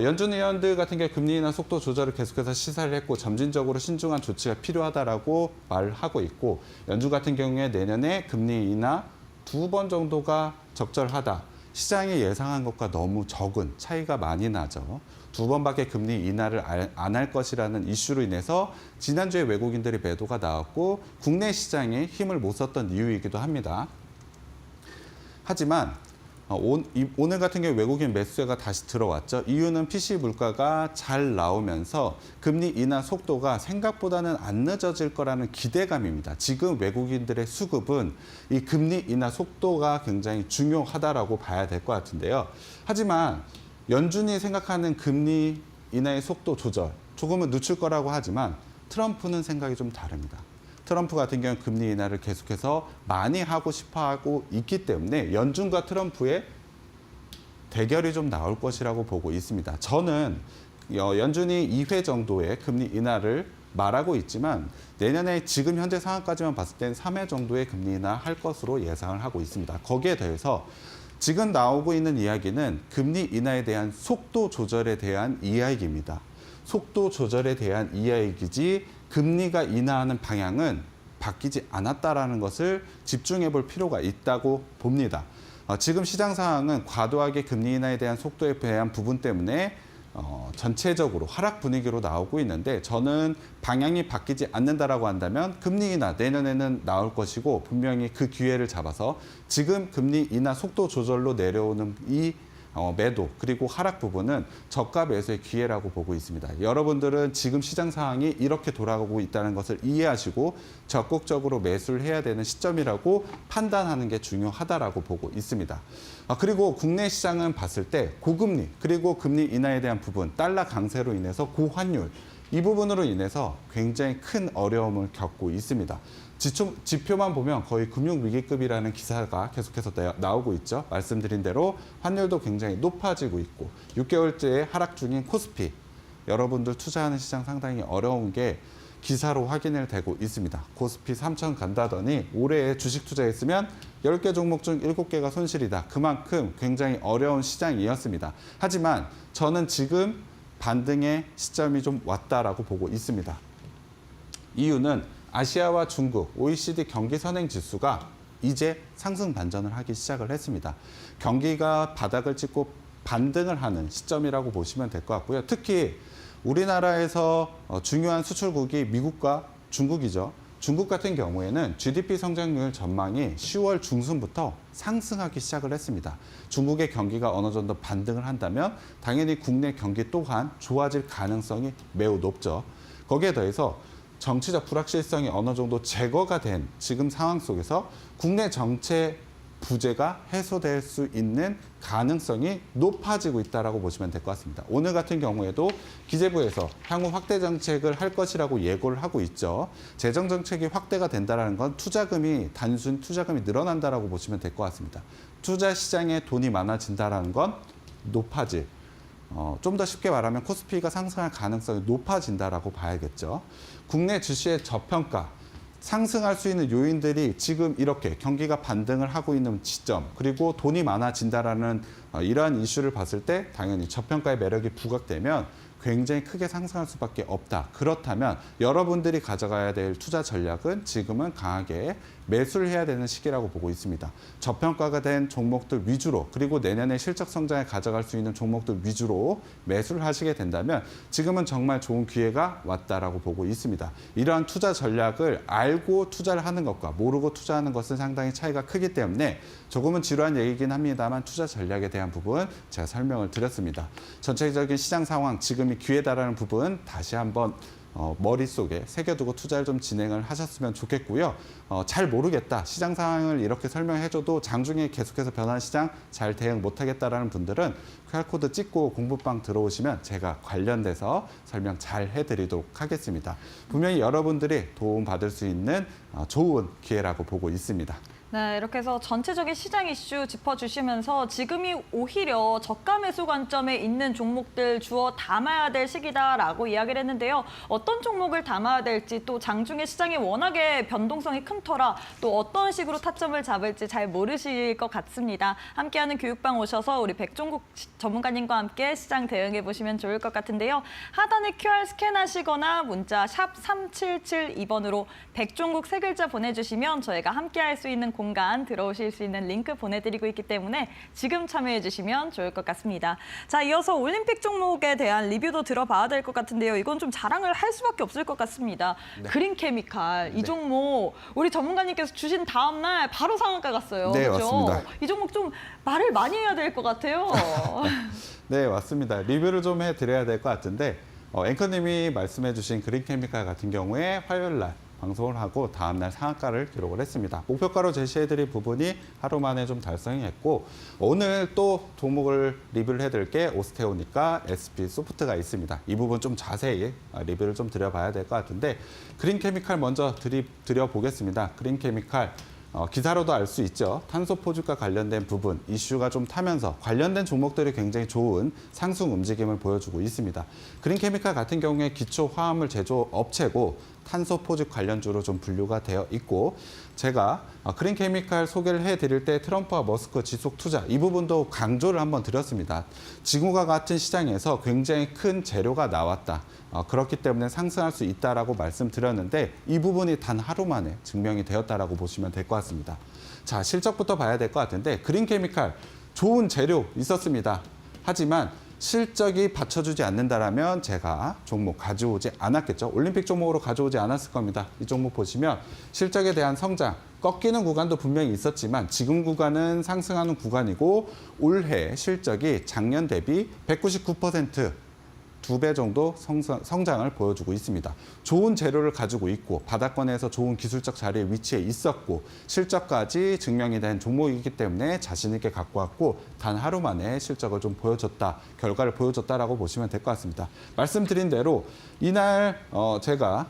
연준 의원들 같은 경우 금리 인하 속도 조절을 계속해서 시사를 했고 점진적으로 신중한 조치가 필요하다라고 말을 하고 있고 연준 같은 경우에 내년에 금리 인하 2번 정도가 적절하다. 시장이 예상한 것과 너무 적은 차이가 많이 나죠. 2번밖에 금리 인하를 안 할 것이라는 이슈로 인해서 지난주에 외국인들이 매도가 나왔고 국내 시장에 힘을 못 썼던 이유이기도 합니다. 하지만 오늘 같은 경우 외국인 매수세가 다시 들어왔죠. 이유는 PC 물가가 잘 나오면서 금리 인하 속도가 생각보다는 안 늦어질 거라는 기대감입니다. 지금 외국인들의 수급은 이 금리 인하 속도가 굉장히 중요하다라고 봐야 될 것 같은데요. 하지만 연준이 생각하는 금리 인하의 속도 조절 조금은 늦출 거라고 하지만 트럼프는 생각이 좀 다릅니다. 트럼프 같은 경우는 금리 인하를 계속해서 많이 하고 싶어 하고 있기 때문에 연준과 트럼프의 대결이 좀 나올 것이라고 보고 있습니다. 저는 연준이 2회 정도의 금리 인하를 말하고 있지만 내년에 지금 현재 상황까지만 봤을 땐 3회 정도의 금리 인하 할 것으로 예상을 하고 있습니다. 거기에 대해서 지금 나오고 있는 이야기는 금리 인하에 대한 속도 조절에 대한 이야기입니다. 속도 조절에 대한 이야기이지 금리가 인하하는 방향은 바뀌지 않았다라는 것을 집중해 볼 필요가 있다고 봅니다. 지금 시장 상황은 과도하게 금리 인하에 대한 속도에 대한 부분 때문에 전체적으로 하락 분위기로 나오고 있는데 저는 방향이 바뀌지 않는다라고 한다면 금리 인하 내년에는 나올 것이고 분명히 그 기회를 잡아서 지금 금리 인하 속도 조절로 내려오는 이 매도 그리고 하락 부분은 저가 매수의 기회라고 보고 있습니다. 여러분들은 지금 시장 상황이 이렇게 돌아가고 있다는 것을 이해하시고 적극적으로 매수를 해야 되는 시점이라고 판단하는 게 중요하다라고 보고 있습니다. 그리고 국내 시장은 봤을 때 고금리 그리고 금리 인하에 대한 부분 달러 강세로 인해서 고환율 이 부분으로 인해서 굉장히 큰 어려움을 겪고 있습니다. 지표만 보면 거의 금융위기급이라는 기사가 계속해서 나오고 있죠. 말씀드린 대로 환율도 굉장히 높아지고 있고 6개월째 하락 중인 코스피. 여러분들 투자하는 시장 상당히 어려운 게 기사로 확인을 되고 있습니다. 코스피 3천 간다더니 올해 주식 투자했으면 10개 종목 중 7개가 손실이다. 그만큼 굉장히 어려운 시장이었습니다. 하지만 저는 지금 반등의 시점이 좀 왔다라고 보고 있습니다. 이유는 아시아와 중국, OECD 경기 선행 지수가 이제 상승 반전을 하기 시작을 했습니다. 경기가 바닥을 찍고 반등을 하는 시점이라고 보시면 될 것 같고요. 특히 우리나라에서 중요한 수출국이 미국과 중국이죠. 중국 같은 경우에는 GDP 성장률 전망이 10월 중순부터 상승하기 시작을 했습니다. 중국의 경기가 어느 정도 반등을 한다면 당연히 국내 경기 또한 좋아질 가능성이 매우 높죠. 거기에 더해서 정치적 불확실성이 어느 정도 제거가 된 지금 상황 속에서 국내 정체 부재가 해소될 수 있는 가능성이 높아지고 있다고 보시면 될 것 같습니다. 오늘 같은 경우에도 기재부에서 향후 확대 정책을 할 것이라고 예고를 하고 있죠. 재정 정책이 확대가 된다는 건 단순 투자금이 늘어난다고 보시면 될 것 같습니다. 투자 시장에 돈이 많아진다는 건 높아질, 좀 더 쉽게 말하면 코스피가 상승할 가능성이 높아진다라고 봐야겠죠. 국내 주식의 저평가, 상승할 수 있는 요인들이 지금 이렇게 경기가 반등을 하고 있는 시점, 그리고 돈이 많아진다라는 이러한 이슈를 봤을 때 당연히 저평가의 매력이 부각되면 굉장히 크게 상승할 수밖에 없다. 그렇다면 여러분들이 가져가야 될 투자 전략은 지금은 강하게 매수를 해야 되는 시기라고 보고 있습니다. 저평가가 된 종목들 위주로, 그리고 내년에 실적 성장에 가져갈 수 있는 종목들 위주로 매수를 하시게 된다면 지금은 정말 좋은 기회가 왔다라고 보고 있습니다. 이러한 투자 전략을 알고 투자를 하는 것과 모르고 투자하는 것은 상당히 차이가 크기 때문에 조금은 지루한 얘기긴 합니다만 투자 전략에 대한 부분 제가 설명을 드렸습니다. 전체적인 시장 상황, 지금이 기회다라는 부분 다시 한번 머릿속에 새겨두고 투자를 좀 진행을 하셨으면 좋겠고요. 잘 모르겠다, 시장 상황을 이렇게 설명해줘도 장중에 계속해서 변하는 시장 잘 대응 못하겠다라는 분들은 QR코드 찍고 공부방 들어오시면 제가 관련돼서 설명 잘 해드리도록 하겠습니다. 분명히 여러분들이 도움받을 수 있는 좋은 기회라고 보고 있습니다. 네, 이렇게 해서 전체적인 시장 이슈 짚어주시면서 지금이 오히려 저가 매수 관점에 있는 종목들 주워 담아야 될 시기다라고 이야기를 했는데요. 어떤 종목을 담아야 될지, 또 장중에 시장이 워낙에 변동성이 큰 터라 또 어떤 식으로 타점을 잡을지 잘 모르실 것 같습니다. 함께하는 교육방 오셔서 우리 백종국 전문가님과 함께 시장 대응해 보시면 좋을 것 같은데요. 하단에 QR 스캔하시거나 문자 샵 3772번으로 백종국 세 글자 보내주시면 저희가 함께할 수 있는 공간 들어오실 수 있는 링크 보내드리고 있기 때문에 지금 참여해 주시면 좋을 것 같습니다. 자, 이어서 올림픽 종목에 대한 리뷰도 들어봐야 될 것 같은데요. 이건 좀 자랑을 할 수밖에 없을 것 같습니다. 네. 그린케미칼, 이 종목 우리 전문가님께서 주신 다음 날 바로 상한가 갔어요. 네, 그렇죠? 맞습니다. 이 종목 좀 말을 많이 해야 될 것 같아요. 네, 맞습니다. 리뷰를 좀 해드려야 될 것 같은데 앵커님이 말씀해 주신 그린케미칼 같은 경우에 화요일 날 방송을 하고 다음날 상한가를 기록을 했습니다. 목표가로 제시해드릴 부분이 하루 만에 좀 달성이 했고, 오늘 또 종목을 리뷰를 해드릴 게 오스테오니까 SP 소프트가 있습니다. 이 부분 좀 자세히 리뷰를 좀 드려봐야 될 것 같은데, 그린케미칼 먼저 드려보겠습니다. 그린케미칼 기사로도 알 수 있죠. 탄소 포집과 관련된 부분, 이슈가 좀 타면서 관련된 종목들이 굉장히 좋은 상승 움직임을 보여주고 있습니다. 그린케미칼 같은 경우에 기초 화합물 제조 업체고 탄소 포집 관련주로 좀 분류가 되어 있고, 제가 그린케미칼 소개를 해드릴 때 트럼프와 머스크 지속 투자 이 부분도 강조를 한번 드렸습니다. 지금과 같은 시장에서 굉장히 큰 재료가 나왔다. 그렇기 때문에 상승할 수 있다라고 말씀드렸는데 이 부분이 단 하루 만에 증명이 되었다라고 보시면 될 것 같습니다. 자, 실적부터 봐야 될 것 같은데 그린케미칼 좋은 재료 있었습니다. 하지만 실적이 받쳐주지 않는다라면 제가 종목 가져오지 않았겠죠. 올림픽 종목으로 가져오지 않았을 겁니다. 이 종목 보시면 실적에 대한 성장, 꺾이는 구간도 분명히 있었지만 지금 구간은 상승하는 구간이고 올해 실적이 작년 대비 199% 2배 정도 성장을 보여주고 있습니다. 좋은 재료를 가지고 있고 바닥권에서 좋은 기술적 자리에 위치해 있었고 실적까지 증명이 된 종목이기 때문에 자신 있게 갖고 왔고 단 하루 만에 실적을 좀 보여줬다, 결과를 보여줬다라고 보시면 될 것 같습니다. 말씀드린 대로 이날 제가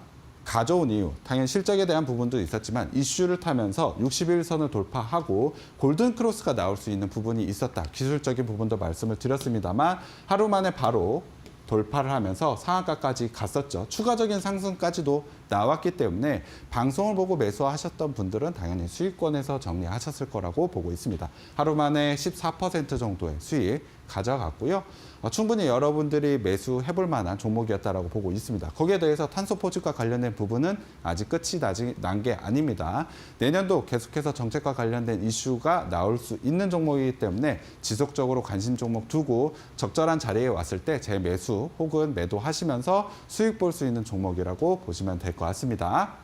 가져온 이유, 당연히 실적에 대한 부분도 있었지만 이슈를 타면서 60일선을 돌파하고 골든크로스가 나올 수 있는 부분이 있었다. 기술적인 부분도 말씀을 드렸습니다만 하루 만에 바로 돌파를 하면서 상한가까지 갔었죠. 추가적인 상승까지도 나왔기 때문에 방송을 보고 매수하셨던 분들은 당연히 수익권에서 정리하셨을 거라고 보고 있습니다. 하루 만에 14% 정도의 수익 가져갔고요. 충분히 여러분들이 매수해볼 만한 종목이었다라고 보고 있습니다. 거기에 대해서 탄소 포집과 관련된 부분은 아직 끝이 난 게 아닙니다. 내년도 계속해서 정책과 관련된 이슈가 나올 수 있는 종목이기 때문에 지속적으로 관심 종목 두고 적절한 자리에 왔을 때 재매수 혹은 매도하시면서 수익 볼 수 있는 종목이라고 보시면 될 것 같습니다.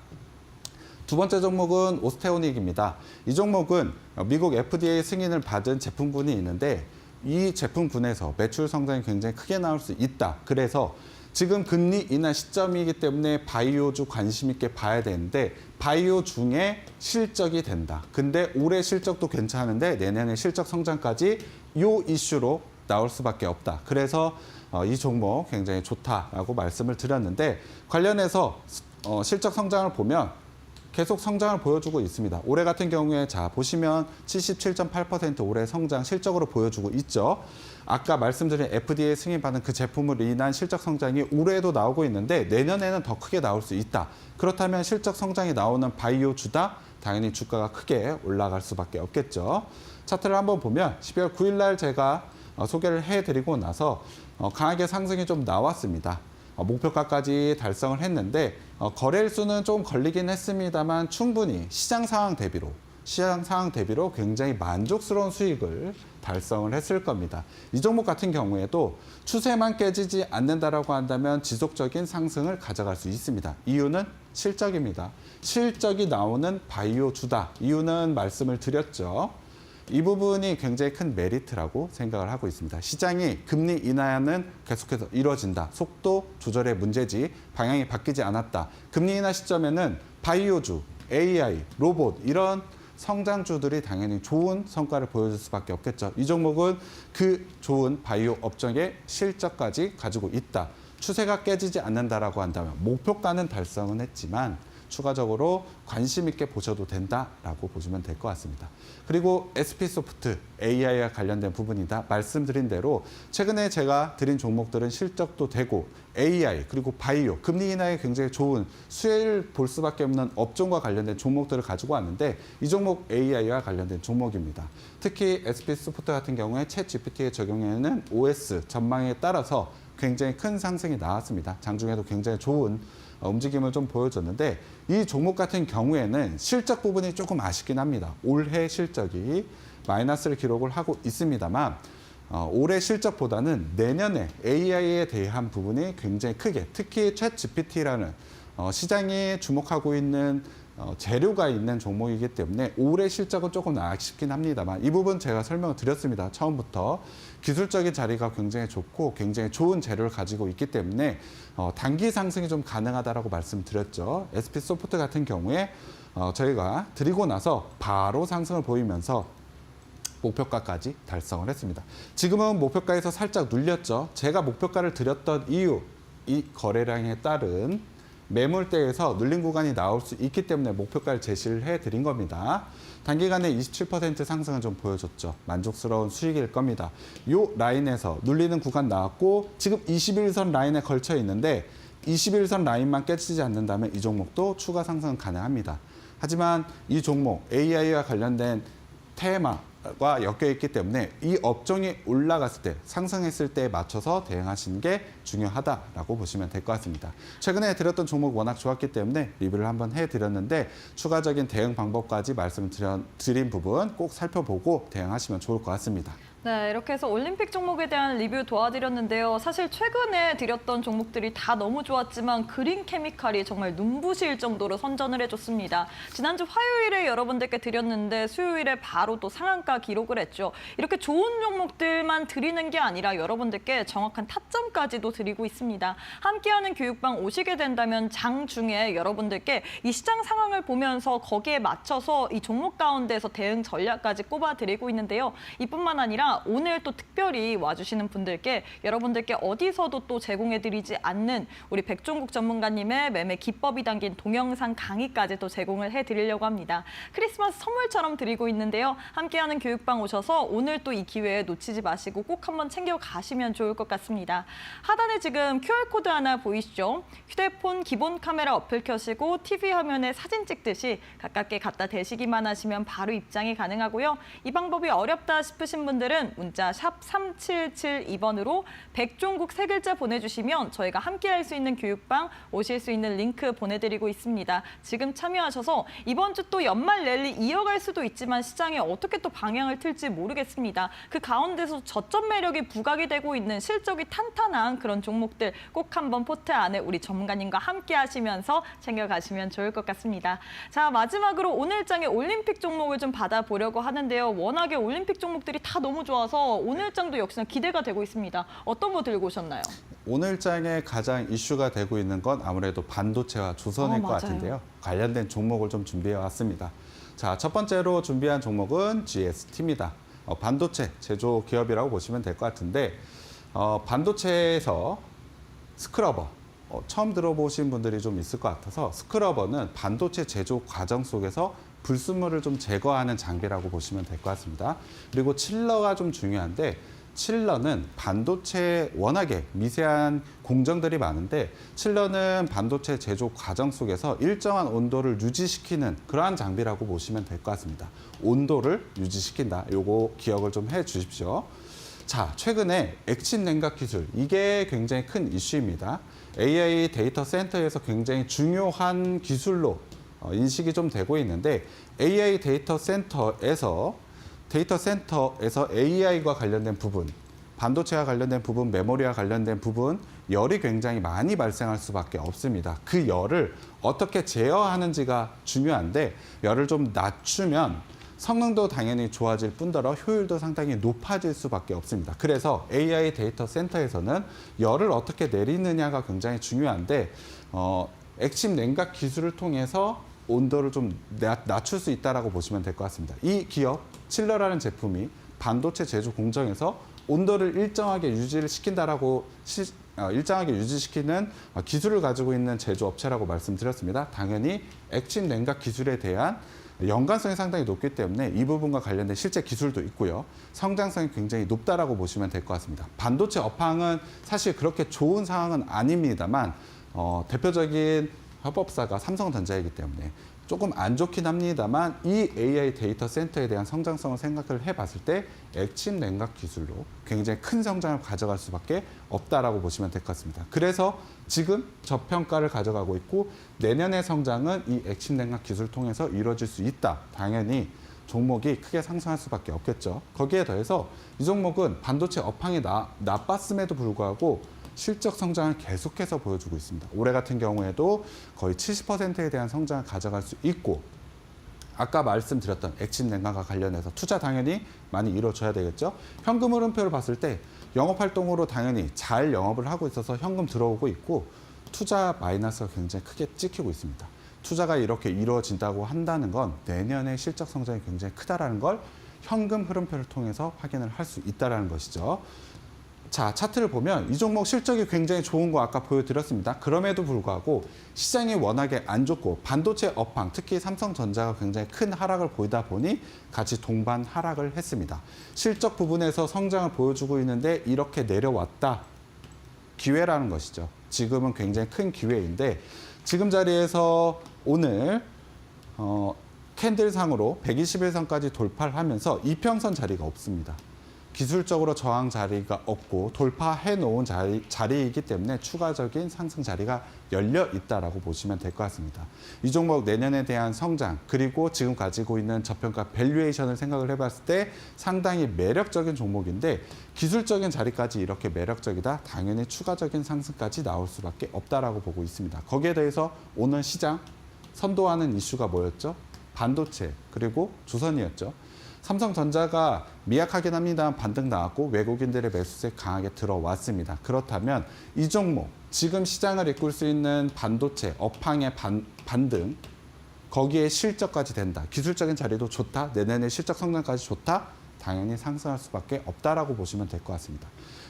두 번째 종목은 오스테오닉입니다. 이 종목은 미국 FDA 승인을 받은 제품군이 있는데 이 제품군에서 매출 성장이 굉장히 크게 나올 수 있다. 그래서 지금 금리 인하 시점이기 때문에 바이오주 관심 있게 봐야 되는데 바이오 중에 실적이 된다. 근데 올해 실적도 괜찮은데 내년에 실적 성장까지 이 이슈로 나올 수밖에 없다. 그래서 이 종목 굉장히 좋다라고 말씀을 드렸는데 관련해서 실적 성장을 보면 계속 성장을 보여주고 있습니다. 올해 같은 경우에 자 보시면 77.8% 올해 성장 실적으로 보여주고 있죠. 아까 말씀드린 FDA 승인받은 그 제품으로 인한 실적 성장이 올해에도 나오고 있는데 내년에는 더 크게 나올 수 있다. 그렇다면 실적 성장이 나오는 바이오주다 당연히 주가가 크게 올라갈 수밖에 없겠죠. 차트를 한번 보면 12월 9일 날 제가 소개를 해드리고 나서 강하게 상승이 좀 나왔습니다. 목표가까지 달성을 했는데 거래일수는 좀 걸리긴 했습니다만 충분히 시장 상황 대비로 굉장히 만족스러운 수익을 달성을 했을 겁니다. 이 종목 같은 경우에도 추세만 깨지지 않는다라고 한다면 지속적인 상승을 가져갈 수 있습니다. 이유는 실적입니다. 실적이 나오는 바이오주다. 이유는 말씀을 드렸죠. 이 부분이 굉장히 큰 메리트라고 생각을 하고 있습니다. 시장이 금리 인하는 계속해서 이뤄진다. 속도 조절의 문제지 방향이 바뀌지 않았다. 금리 인하 시점에는 바이오주, AI, 로봇 이런 성장주들이 당연히 좋은 성과를 보여줄 수밖에 없겠죠. 이 종목은 그 좋은 바이오 업종의 실적까지 가지고 있다. 추세가 깨지지 않는다라고 한다면 목표가는 달성은 했지만 추가적으로 관심 있게 보셔도 된다라고 보시면 될 것 같습니다. 그리고 SP소프트, AI와 관련된 부분이다. 말씀드린 대로 최근에 제가 드린 종목들은 실적도 되고 AI 그리고 바이오, 금리 인하에 굉장히 좋은 수혜를 볼 수밖에 없는 업종과 관련된 종목들을 가지고 왔는데 이 종목 AI와 관련된 종목입니다. 특히 SP소프트 같은 경우에 챗GPT의 적용에는 OS 전망에 따라서 굉장히 큰 상승이 나왔습니다. 장중에도 굉장히 좋은 움직임을 좀 보여줬는데 이 종목 같은 경우에는 실적 부분이 조금 아쉽긴 합니다. 올해 실적이 마이너스를 기록을 하고 있습니다만 올해 실적보다는 내년에 AI에 대한 부분이 굉장히 크게 특히 챗GPT라는 시장이 주목하고 있는 재료가 있는 종목이기 때문에 올해 실적은 조금 아쉽긴 합니다만 이 부분 제가 설명을 드렸습니다. 처음부터 기술적인 자리가 굉장히 좋고 굉장히 좋은 재료를 가지고 있기 때문에 단기 상승이 좀 가능하다라고 말씀드렸죠. SP소프트 같은 경우에 저희가 드리고 나서 바로 상승을 보이면서 목표가까지 달성을 했습니다. 지금은 목표가에서 살짝 눌렸죠. 제가 목표가를 드렸던 이유, 이 거래량에 따른 매물대에서 눌린 구간이 나올 수 있기 때문에 목표가를 제시를 해드린 겁니다. 단기간에 27% 상승을 좀 보여줬죠. 만족스러운 수익일 겁니다. 이 라인에서 눌리는 구간 나왔고 지금 21선 라인에 걸쳐 있는데 21선 라인만 깨지지 않는다면 이 종목도 추가 상승은 가능합니다. 하지만 이 종목 AI와 관련된 테마와 엮여 있기 때문에 이 업종이 올라갔을 때 상승했을 때에 맞춰서 대응하시는 게 중요하다라고 보시면 될 것 같습니다. 최근에 드렸던 종목 워낙 좋았기 때문에 리뷰를 한번 해드렸는데 추가적인 대응 방법까지 말씀드린 부분 꼭 살펴보고 대응하시면 좋을 것 같습니다. 네, 이렇게 해서 올림픽 종목에 대한 리뷰 도와드렸는데요. 사실 최근에 드렸던 종목들이 다 너무 좋았지만 그린 케미칼이 정말 눈부실 정도로 선전을 해줬습니다. 지난주 화요일에 여러분들께 드렸는데 수요일에 바로 또 상한가 기록을 했죠. 이렇게 좋은 종목들만 드리는 게 아니라 여러분들께 정확한 타점까지도 드리고 있습니다. 함께하는 교육방 오시게 된다면 장중에 여러분들께 이 시장 상황을 보면서 거기에 맞춰서 이 종목 가운데서 대응 전략까지 꼽아드리고 있는데요. 이뿐만 아니라 있습니다. 오늘 또 특별히 와주시는 분들께 여러분들께 어디서도 또 제공해드리지 않는 우리 백종국 전문가님의 매매 기법이 담긴 동영상 강의까지 또 제공을 해드리려고 합니다. 크리스마스 선물처럼 드리고 있는데요. 함께하는 교육방 오셔서 오늘 또 이 기회에 놓치지 마시고 꼭 한번 챙겨가시면 좋을 것 같습니다. 하단에 지금 QR코드 하나 보이시죠? 휴대폰 기본 카메라 어플 켜시고 TV 화면에 사진 찍듯이 가깝게 갖다 대시기만 하시면 바로 입장이 가능하고요. 이 방법이 어렵다 싶으신 분들은 문자 샵 3772번으로 백종국 세 글자 보내주시면 저희가 함께할 수 있는 교육방 오실 수 있는 링크 보내드리고 있습니다. 지금 참여하셔서 이번 주 또 연말 랠리 이어갈 수도 있지만 시장이 어떻게 또 방향을 틀지 모르겠습니다. 그 가운데서 저점 매력이 부각이 되고 있는 실적이 탄탄한 그런 종목들 꼭 한번 포트 안에 우리 전문가님과 함께 하시면서 챙겨가시면 좋을 것 같습니다. 자, 마지막으로 오늘장의 올림픽 종목을 좀 받아보려고 하는데요. 워낙에 올림픽 종목들이 다 너무 좋아서 오늘장도 역시나 기대가 되고 있습니다. 어떤 거 들고 오셨나요? 오늘장에 가장 이슈가 되고 있는 건 아무래도 반도체와 조선일 것 맞아요. 같은데요. 관련된 종목을 좀 준비해 왔습니다. 자, 첫 번째로 준비한 종목은 GST입니다. 반도체 제조 기업이라고 보시면 될 것 같은데 반도체에서 스크러버 처음 들어보신 분들이 좀 있을 것 같아서 스크러버는 반도체 제조 과정 속에서 불순물을 좀 제거하는 장비라고 보시면 될 것 같습니다. 그리고 칠러가 좀 중요한데 칠러는 반도체 워낙에 미세한 공정들이 많은데 칠러는 반도체 제조 과정 속에서 일정한 온도를 유지시키는 그러한 장비라고 보시면 될 것 같습니다. 온도를 유지시킨다. 요거 기억을 좀 해 주십시오. 자, 최근에 액침 냉각 기술, 이게 굉장히 큰 이슈입니다. AI 데이터 센터에서 굉장히 중요한 기술로 인식이 좀 되고 있는데 AI 데이터 센터에서 AI와 관련된 부분, 반도체와 관련된 부분, 메모리와 관련된 부분, 열이 굉장히 많이 발생할 수밖에 없습니다. 그 열을 어떻게 제어하는지가 중요한데 열을 좀 낮추면 성능도 당연히 좋아질 뿐더러 효율도 상당히 높아질 수밖에 없습니다. 그래서 AI 데이터 센터에서는 열을 어떻게 내리느냐가 굉장히 중요한데 액침 냉각 기술을 통해서 온도를 좀 낮출 수 있다고 보시면 될 것 같습니다. 이 기업, 칠러라는 제품이 반도체 제조 공정에서 온도를 일정하게 유지시키는 기술을 가지고 있는 제조업체라고 말씀드렸습니다. 당연히 액침 냉각 기술에 대한 연관성이 상당히 높기 때문에 이 부분과 관련된 실제 기술도 있고요. 성장성이 굉장히 높다라고 보시면 될 것 같습니다. 반도체 업황은 사실 그렇게 좋은 상황은 아닙니다만 대표적인 협업사가 삼성전자이기 때문에 조금 안 좋긴 합니다만 이 AI 데이터 센터에 대한 성장성을 생각을 해봤을 때 액침 냉각 기술로 굉장히 큰 성장을 가져갈 수밖에 없다라고 보시면 될 것 같습니다. 그래서 지금 저평가를 가져가고 있고 내년의 성장은 이 액침 냉각 기술을 통해서 이루어질 수 있다. 당연히 종목이 크게 상승할 수밖에 없겠죠. 거기에 더해서 이 종목은 반도체 업황이 나빴음에도 불구하고 실적 성장을 계속해서 보여주고 있습니다. 올해 같은 경우에도 거의 70%에 대한 성장을 가져갈 수 있고 아까 말씀드렸던 액침 냉각과 관련해서 투자 당연히 많이 이루어져야 되겠죠. 현금 흐름표를 봤을 때 영업활동으로 당연히 잘 영업을 하고 있어서 현금 들어오고 있고 투자 마이너스가 굉장히 크게 찍히고 있습니다. 투자가 이렇게 이루어진다고 한다는 건 내년에 실적 성장이 굉장히 크다라는 걸 현금 흐름표를 통해서 확인을 할 수 있다는 것이죠. 자, 차트를 보면 이 종목 실적이 굉장히 좋은 거 아까 보여드렸습니다. 그럼에도 불구하고 시장이 워낙에 안 좋고 반도체 업황, 특히 삼성전자가 굉장히 큰 하락을 보이다 보니 같이 동반 하락을 했습니다. 실적 부분에서 성장을 보여주고 있는데 이렇게 내려왔다. 기회라는 것이죠. 지금은 굉장히 큰 기회인데 지금 자리에서 오늘 캔들상으로 121선까지 돌파를 하면서 이평선 자리가 없습니다. 기술적으로 저항 자리가 없고 돌파해 놓은 자리이기 때문에 추가적인 상승 자리가 열려 있다라고 보시면 될 것 같습니다. 이 종목 내년에 대한 성장 그리고 지금 가지고 있는 저평가 밸류에이션을 생각을 해봤을 때 상당히 매력적인 종목인데 기술적인 자리까지 이렇게 매력적이다. 당연히 추가적인 상승까지 나올 수밖에 없다라고 보고 있습니다. 거기에 대해서 오늘 시장 선도하는 이슈가 뭐였죠? 반도체 그리고 조선이었죠. 삼성전자가 미약하긴 합니다만 반등 나왔고 외국인들의 매수세 강하게 들어왔습니다. 그렇다면 이 종목, 지금 시장을 이끌 수 있는 반도체, 업황의 반등, 거기에 실적까지 된다. 기술적인 자리도 좋다. 내년에 실적 성장까지 좋다. 당연히 상승할 수밖에 없다라고 보시면 될 것 같습니다.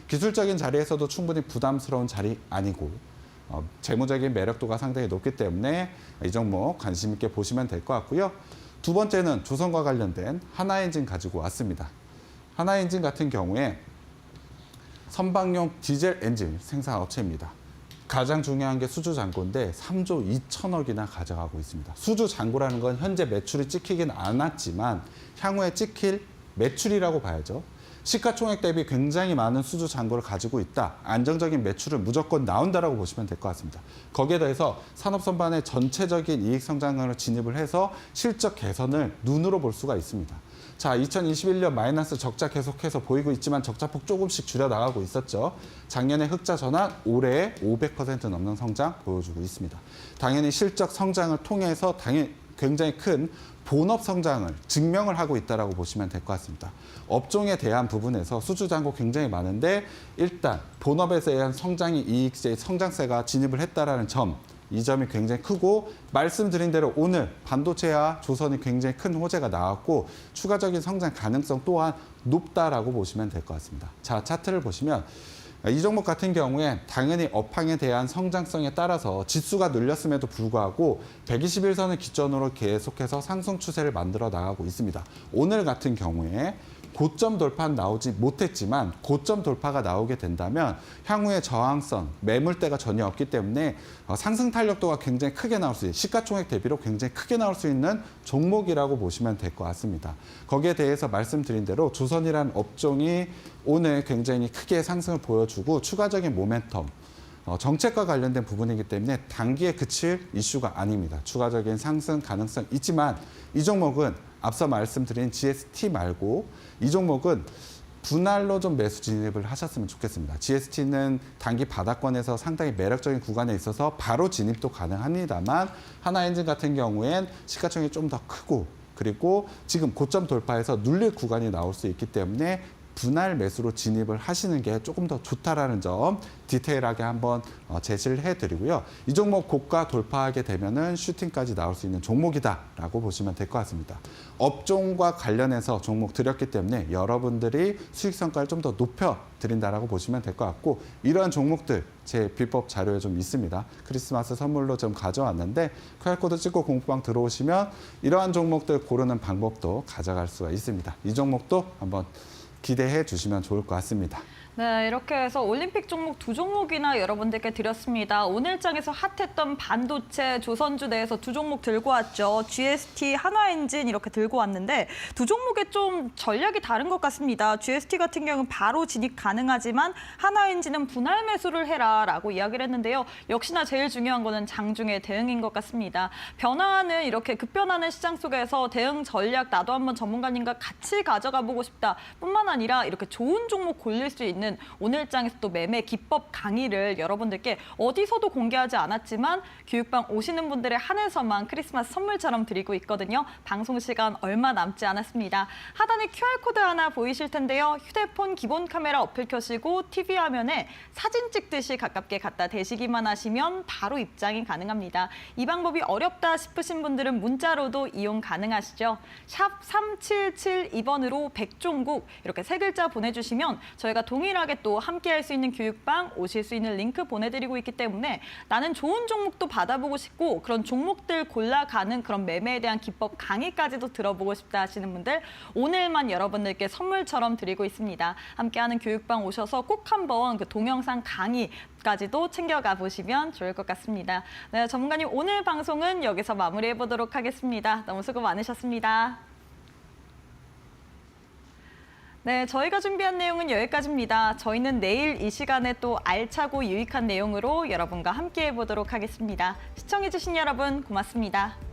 기술적인 자리에서도 충분히 부담스러운 자리 아니고 재무적인 매력도가 상당히 높기 때문에 이 종목 관심 있게 보시면 될 것 같고요. 두 번째는 조선과 관련된 하나엔진 가지고 왔습니다. 하나엔진 같은 경우에 선박용 디젤 엔진 생산 업체입니다. 가장 중요한 게 수주 잔고인데 3조 2천억이나 가져가고 있습니다. 수주 잔고라는 건 현재 매출이 찍히긴 않았지만 향후에 찍힐 매출이라고 봐야죠. 시가총액 대비 굉장히 많은 수주 잔고를 가지고 있다. 안정적인 매출은 무조건 나온다라고 보시면 될 것 같습니다. 거기에 더해서 산업 선반의 전체적인 이익 성장으로 진입을 해서 실적 개선을 눈으로 볼 수가 있습니다. 자, 2021년 마이너스 적자 계속해서 보이고 있지만 적자폭 조금씩 줄여나가고 있었죠. 작년에 흑자 전환, 올해 500% 넘는 성장 보여주고 있습니다. 당연히 실적 성장을 통해서 굉장히 큰 본업 성장을 증명을 하고 있다고 보시면 될 것 같습니다. 업종에 대한 부분에서 수주 잔고 굉장히 많은데 일단 본업에 대한 성장이 이익세, 성장세가 진입을 했다라는 점, 이 점이 굉장히 크고 말씀드린 대로 오늘 반도체와 조선이 굉장히 큰 호재가 나왔고 추가적인 성장 가능성 또한 높다라고 보시면 될 것 같습니다. 자, 차트를 보시면 이 종목 같은 경우에 당연히 업황에 대한 성장성에 따라서 지수가 늘렸음에도 불구하고 121선을 기점으로 계속해서 상승 추세를 만들어 나가고 있습니다. 오늘 같은 경우에 고점 돌파는 나오지 못했지만 고점 돌파가 나오게 된다면 향후에 저항선, 매물대가 전혀 없기 때문에 상승 탄력도가 굉장히 크게 나올 수 있는, 시가총액 대비로 굉장히 크게 나올 수 있는 종목이라고 보시면 될 것 같습니다. 거기에 대해서 말씀드린 대로 조선이라는 업종이 오늘 굉장히 크게 상승을 보여주고 추가적인 모멘텀, 정책과 관련된 부분이기 때문에 단기에 그칠 이슈가 아닙니다. 추가적인 상승 가능성 있지만 이 종목은 앞서 말씀드린 GST 말고 이 종목은 분할로 좀 매수 진입을 하셨으면 좋겠습니다. GST는 단기 바닥권에서 상당히 매력적인 구간에 있어서 바로 진입도 가능합니다만 하나엔진 같은 경우엔 시가총액이 좀 더 크고 그리고 지금 고점 돌파해서 눌릴 구간이 나올 수 있기 때문에 분할 매수로 진입을 하시는 게 조금 더 좋다라는 점 디테일하게 한번 제시를 해드리고요. 이 종목 고가 돌파하게 되면은 슈팅까지 나올 수 있는 종목이다라고 보시면 될 것 같습니다. 업종과 관련해서 종목 드렸기 때문에 여러분들이 수익 성과를 좀 더 높여 드린다라고 보시면 될 것 같고 이러한 종목들 제 비법 자료에 좀 있습니다. 크리스마스 선물로 좀 가져왔는데 QR코드 찍고 공부방 들어오시면 이러한 종목들 고르는 방법도 가져갈 수가 있습니다. 이 종목도 한번 기대해 주시면 좋을 것 같습니다. 네, 이렇게 해서 올림픽 종목 두 종목이나 여러분들께 드렸습니다. 오늘 장에서 핫했던 반도체, 조선주 내에서 두 종목 들고 왔죠. GST, 하나엔진 이렇게 들고 왔는데 두 종목의 좀 전략이 다른 것 같습니다. GST 같은 경우는 바로 진입 가능하지만 하나엔진은 분할 매수를 해라라고 이야기를 했는데요. 역시나 제일 중요한 거는 장중의 대응인 것 같습니다. 변화하는 이렇게 급변하는 시장 속에서 대응 전략 나도 한번 전문가님과 같이 가져가 보고 싶다 뿐만 아니라 이렇게 좋은 종목 골릴 수 있는 오늘 장에서 또 매매 기법 강의를 여러분들께 어디서도 공개하지 않았지만 교육방 오시는 분들에 한해서만 크리스마스 선물처럼 드리고 있거든요. 방송 시간 얼마 남지 않았습니다. 하단에 QR코드 하나 보이실 텐데요. 휴대폰 기본 카메라 어플 켜시고 TV 화면에 사진 찍듯이 가깝게 갖다 대시기만 하시면 바로 입장이 가능합니다. 이 방법이 어렵다 싶으신 분들은 문자로도 이용 가능하시죠. 샵 3772번으로 백종국 이렇게 세 글자 보내주시면 저희가 동일하게 또 함께할 수 있는 교육방 오실 수 있는 링크 보내드리고 있기 때문에 나는 좋은 종목도 받아보고 싶고 그런 종목들 골라가는 그런 매매에 대한 기법 강의까지도 들어보고 싶다 하시는 분들 오늘만 여러분들께 선물처럼 드리고 있습니다. 함께하는 교육방 오셔서 꼭 한번 그 동영상 강의까지도 챙겨가 보시면 좋을 것 같습니다. 네, 전문가님 오늘 방송은 여기서 마무리해 보도록 하겠습니다. 너무 수고 많으셨습니다. 네, 저희가 준비한 내용은 여기까지입니다. 저희는 내일 이 시간에 또 알차고 유익한 내용으로 여러분과 함께해 보도록 하겠습니다. 시청해주신 여러분 고맙습니다.